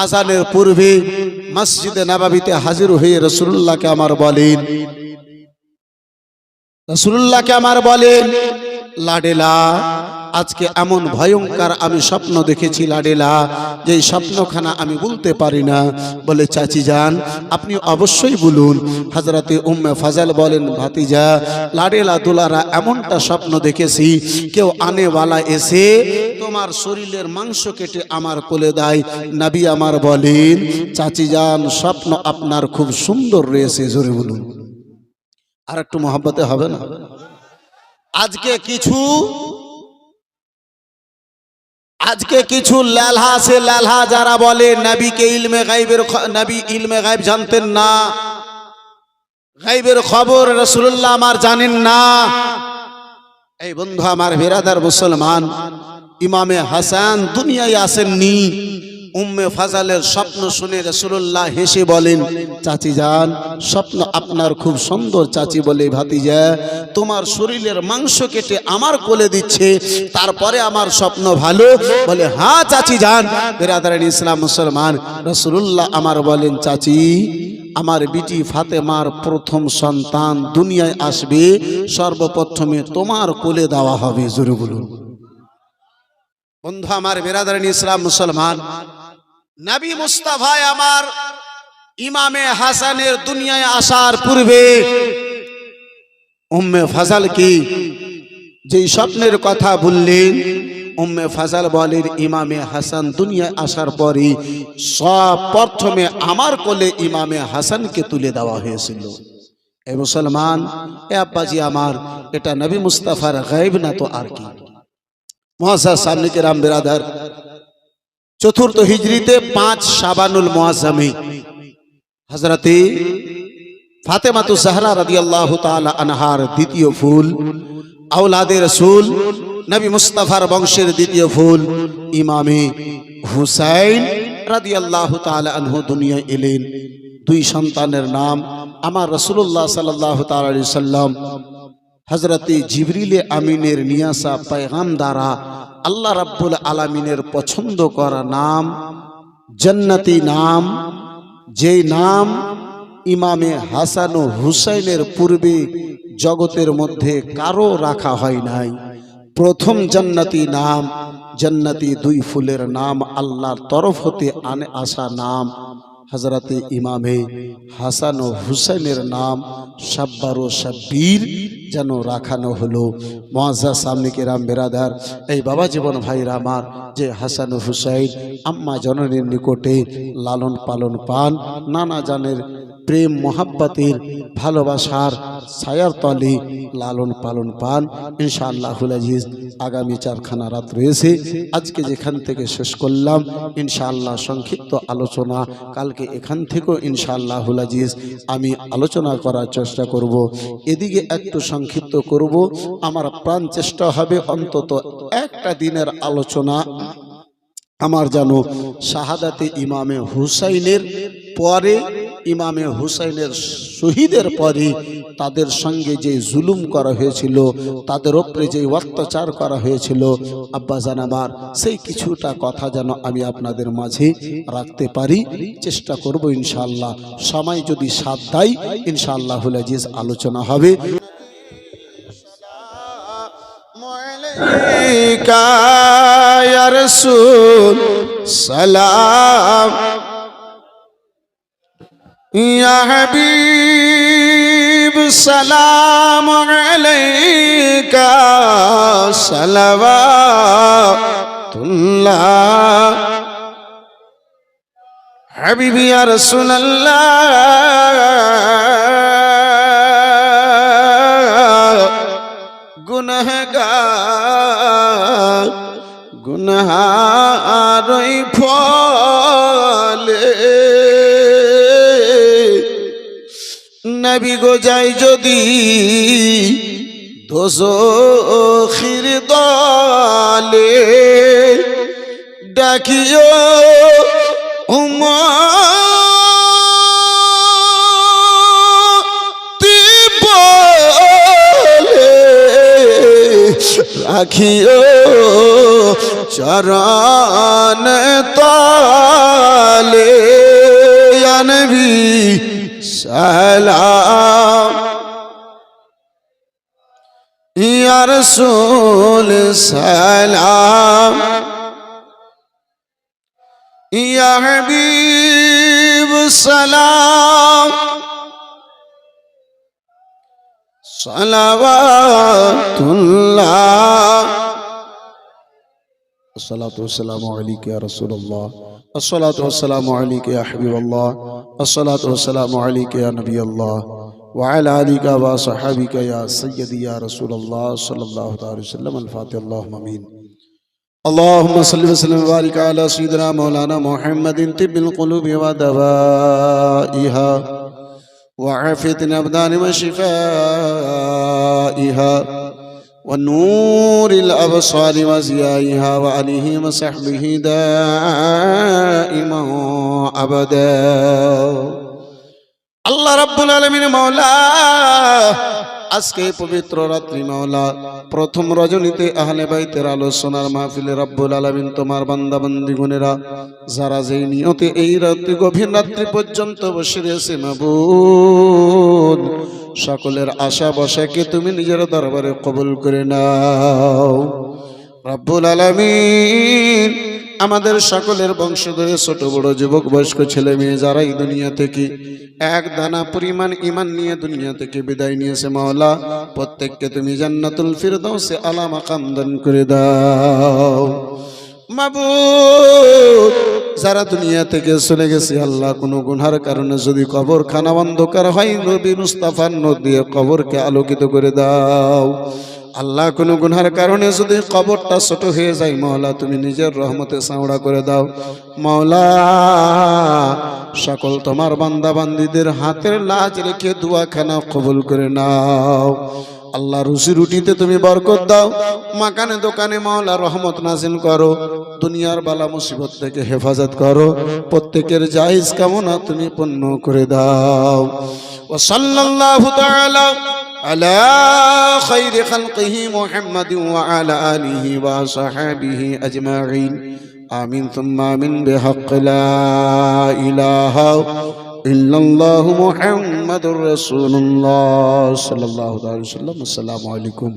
Speaker 1: আযানের পূর্বে মসজিদে নববীতে হাজির হয়ে রাসূলুল্লাহকে আমার বলেন, লাডেলা আজকে এমন ভয়ঙ্কর আমি স্বপ্ন দেখেছি লাডেলা, যে স্বপ্নখানা আমি বলতে পারি না। বলে চাচি যান আপনি অবশ্যই বলুন। হযরতে উম্মে ফাজল বলেন, ভাতিজা লাডেলা দুলারা এমনটা স্বপ্ন দেখেছি কেউ আনেওয়ালা এসে তোমার শরীরের মাংস কেটে আমার কোলে দেয়। নবী আমার বলেন, চাচি যান স্বপ্ন আপনার খুব সুন্দর রয়েছে। জোরে বলুন, আর একটু মহব্বতে হবে না? আজকে কিছু লালহা আছে, লালহা যারা বলে নবীকে নবী ইলমে গায়ব জানতেন না, গায়বের খবর রাসূলুল্লাহ আমার জানেন না। এই বন্ধু আমার বিরাদার মুসলমান, ইমামে হাসান দুনিয়ায় আসেননি। উম্মে ফাজলের স্বপ্ন শুনে রাসূলুল্লাহ হেসে বলেন, চাচি যান স্বপ্ন আপনার খুব সুন্দর। চাচি বলে, ভাতিজা তোমার শরীরের মাংস কেটে আমার কোলে দিচ্ছে, তারপরে আমার স্বপ্ন ভালো? বলে, হ্যাঁ চাচি যান। বিরাদারিন ইসলাম মুসলমান, রাসূলুল্লাহ আমার বলেন, চাচি আমার বিটি ফাতেমার প্রথম সন্তান দুনিয়ায় আসবে, সর্বপ্রথমে তোমার কোলে দেওয়া হবে। জোরে বলুন। বন্ধু আমার বিরাদারিন ইসলাম মুসলমান, নবী মুস্তাফা আমার ইমামে হাসানের দুনিয়ায় আসার পূর্বে উম্মে ফাজল কি যে স্বপ্নের কথা বললেন, উম্মে ফাজল বলেন, ইমামে হাসান দুনিয়ায় আসার পরে সব প্রথমে আমার কোলে ইমামে হাসানকে তুলে দেওয়া হয়েছিল। এ মুসলমান, এ আব্বাজি আমার, এটা নবী মুস্তাফার গায়ব না তো আর কি? মুআজ্জাজ সামনে কিরাম বিরাদার, চতুর্থ হিজরিতে 5 শাবানুল মুআজ্জামে হযরতে ফাতেমাতু জাহরা রাদিয়াল্লাহু তাআলা আনহার দ্বিতীয় ফুল, আওলাদে রাসূল, নবী মুস্তাফার বংশের দ্বিতীয় ফুল ইমামে হুসাইন রাদিয়াল্লাহু তাআলা আনহু দুনিয়ায় এলেন। 2 সন্তানের নাম আমার রাসূলুল্লাহ সাল্লাল্লাহু তাআলা আলাইহি সাল্লাম হযরতে জিবরিলে আমিনের নিয়ে আসা পেগাম দ্বারা আল্লাহ রাব্বুল আলামিনের পছন্দ করা নাম, জান্নাতি নাম, যে নাম ইমামে হাসান ও হুসাইনের পূর্বে জগতের মধ্যে কারো রাখা হয় নাই। প্রথম জান্নাতি নাম, জান্নাতি দুই ফুলের নাম, আল্লাহর তরফ হতে আসা নাম হযরতে ইমামে হাসান ও হুসাইনের নাম শাব্বার ও শাব্বির যেন রাখানো হলো। মুআজ্জাজ সামনে কেরাম বেরাদার, এই বাবা জীবন ভাইরা আমার, যে হাসান ও হুসাইন আম্মা জননীর নিকটে লালন পালন পান, নানা জানের প্রেম মোহাব্বতের ভালোবাসার ছায়ার তলে লালন পালন পান। ইনশাআল্লাহুল আজিজ আগামী 4খানা রাত রয়েছে। আজকে যেখান থেকে শেষ করলাম ইনশাআল্লাহ সংক্ষিপ্ত আলোচনা, কালকে এখান থেকেও ইনশাআল্লাহুল আজিজ আমি আলোচনা করার চেষ্টা করব। এদিকে একটু সংক্ষিপ্ত করব, আমার প্রাণ চেষ্টা হবে অন্তত একটা দিনের আলোচনা আমার যেন শাহাদাতে ইমামে হুসাইনের পরে, ইমামে হুসাইনের শহীদের পরে তাদের সঙ্গে যে জুলুম করা হয়েছিল, তাদের উপরে যে অত্যাচার করা হয়েছিল আব্বা জান আমার, সেই কিছুটা কথা যেন আমি আপনাদের মাঝে রাখতে পারি, চেষ্টা করব ইনশাআল্লাহ। সময় যদি সাথ দেয় ইনশাআল্লাহুল আজিজ আলোচনা হবে। ইয়া রাসূল সালাম, ইয়া হাবিব সালাম আলাইকা সালাওয়াতুল্লাহ, হাবিবি ইয়া রাসূলুল্লাহ, গুনাহগার গুনাহগারই ফলে নবী গো যাই যদি দোজখির দলে, ডাকিও উম্মতি বলে, রাখিও চরণ তলে, ইয়া নবী সালাম, ইয়া রাসূল সালাম, ইয়া হাবিব সালাম, সালাওয়াতুল্লাহ, আসসালাতু ওয়াসসালামু আলাইকা ইয়া রাসূলুল্লাহ, আসসালাতু ওয়াসসালামু আলাইকা ইয়া হাবিবাল্লাহ, আসসালাতু ওয়াসসালামু আলাইকা ইয়া নবিয়াল্লাহ, ওয়া আলা আলিকা ওয়া সাহাবিকা ইয়া সাইয়্যিদি ইয়া রাসূলুল্লাহ সাল্লাল্লাহু আলাইহি ওয়াসাল্লাম। আল ফাতিহা। আল্লাহুম্মা আমিন। اللهم صل وسلم وبارك على سيدنا مولانا محمد طب القلوب ودوائها وعافية الأبدان وشفائها ونور الأبصار وزيائها وآله وصحبه دائما أبدا। আল্লাহ রাব্বুল আলামিন মাওলা আজকে পবিত্র রাত্রি মাওলা প্রথম রজনীতে আহলে বাইতের আলোচনার মাহফিলে রাব্বুল আলামিন তোমার বান্দা বান্দীগণেরা যারা যেই নিয়তে এই রাত্রি গভীর রাত্রি পর্যন্ত বসে রয়েছে মাবুদ, সকলের আশা বসাকে তুমি নিজের দরবারে কবুল করে নাও। রাব্বুল আলামিন আমাদের সকলের বংশধরে ছোট বড় যুবক বয়স্ক ছেলে মেয়ে যারা এই দুনিয়া থেকে এক দানা পরিমাণ ঈমান নিয়ে দুনিয়া থেকে বিদায় নিয়েছে মাওলা, প্রত্যেককে তুমি জান্নাতুল ফিরদাউসে আলা মাকাম দান করে দাও। মাবুদ যারা দুনিয়া থেকে চলে গেছে আল্লাহ কোনো গুনার কারণে যদি কবরখানা অন্ধকার হয়, নবী মুস্তাফার নূর দিয়ে কবরকে আলোকিত করে দাও। আল্লাহ কোনো গুনার কারণে যদি কবরটা ছোট হয়ে যায় মাওলা তুমি নিজের রহমতে চাওড়া করে দাও। মাওলা সকল তোমার বান্দা বান্দীদের হাতের লাজ রেখে দুয়াখানা কবুল করে নাও। আল্লাহ রুজি রুটিতে তুমি বরকত দাও, মাকানে দোকানে মাওলা রহমত নাজিল করো, দুনিয়ার বালা মুসিবত থেকে হেফাজত করো, প্রত্যেকের জায়েজ কামনা তুমি পূর্ণ করে দাও। ওয়া সাল্লাল্লাহু তাআলা على خير خلقه محمد وعلى آله وصحبه أجمعين آمين ثم آمين بحق لا إله إلا الله محمد رسول الله صلى الله عليه وسلم. السلام عليكم.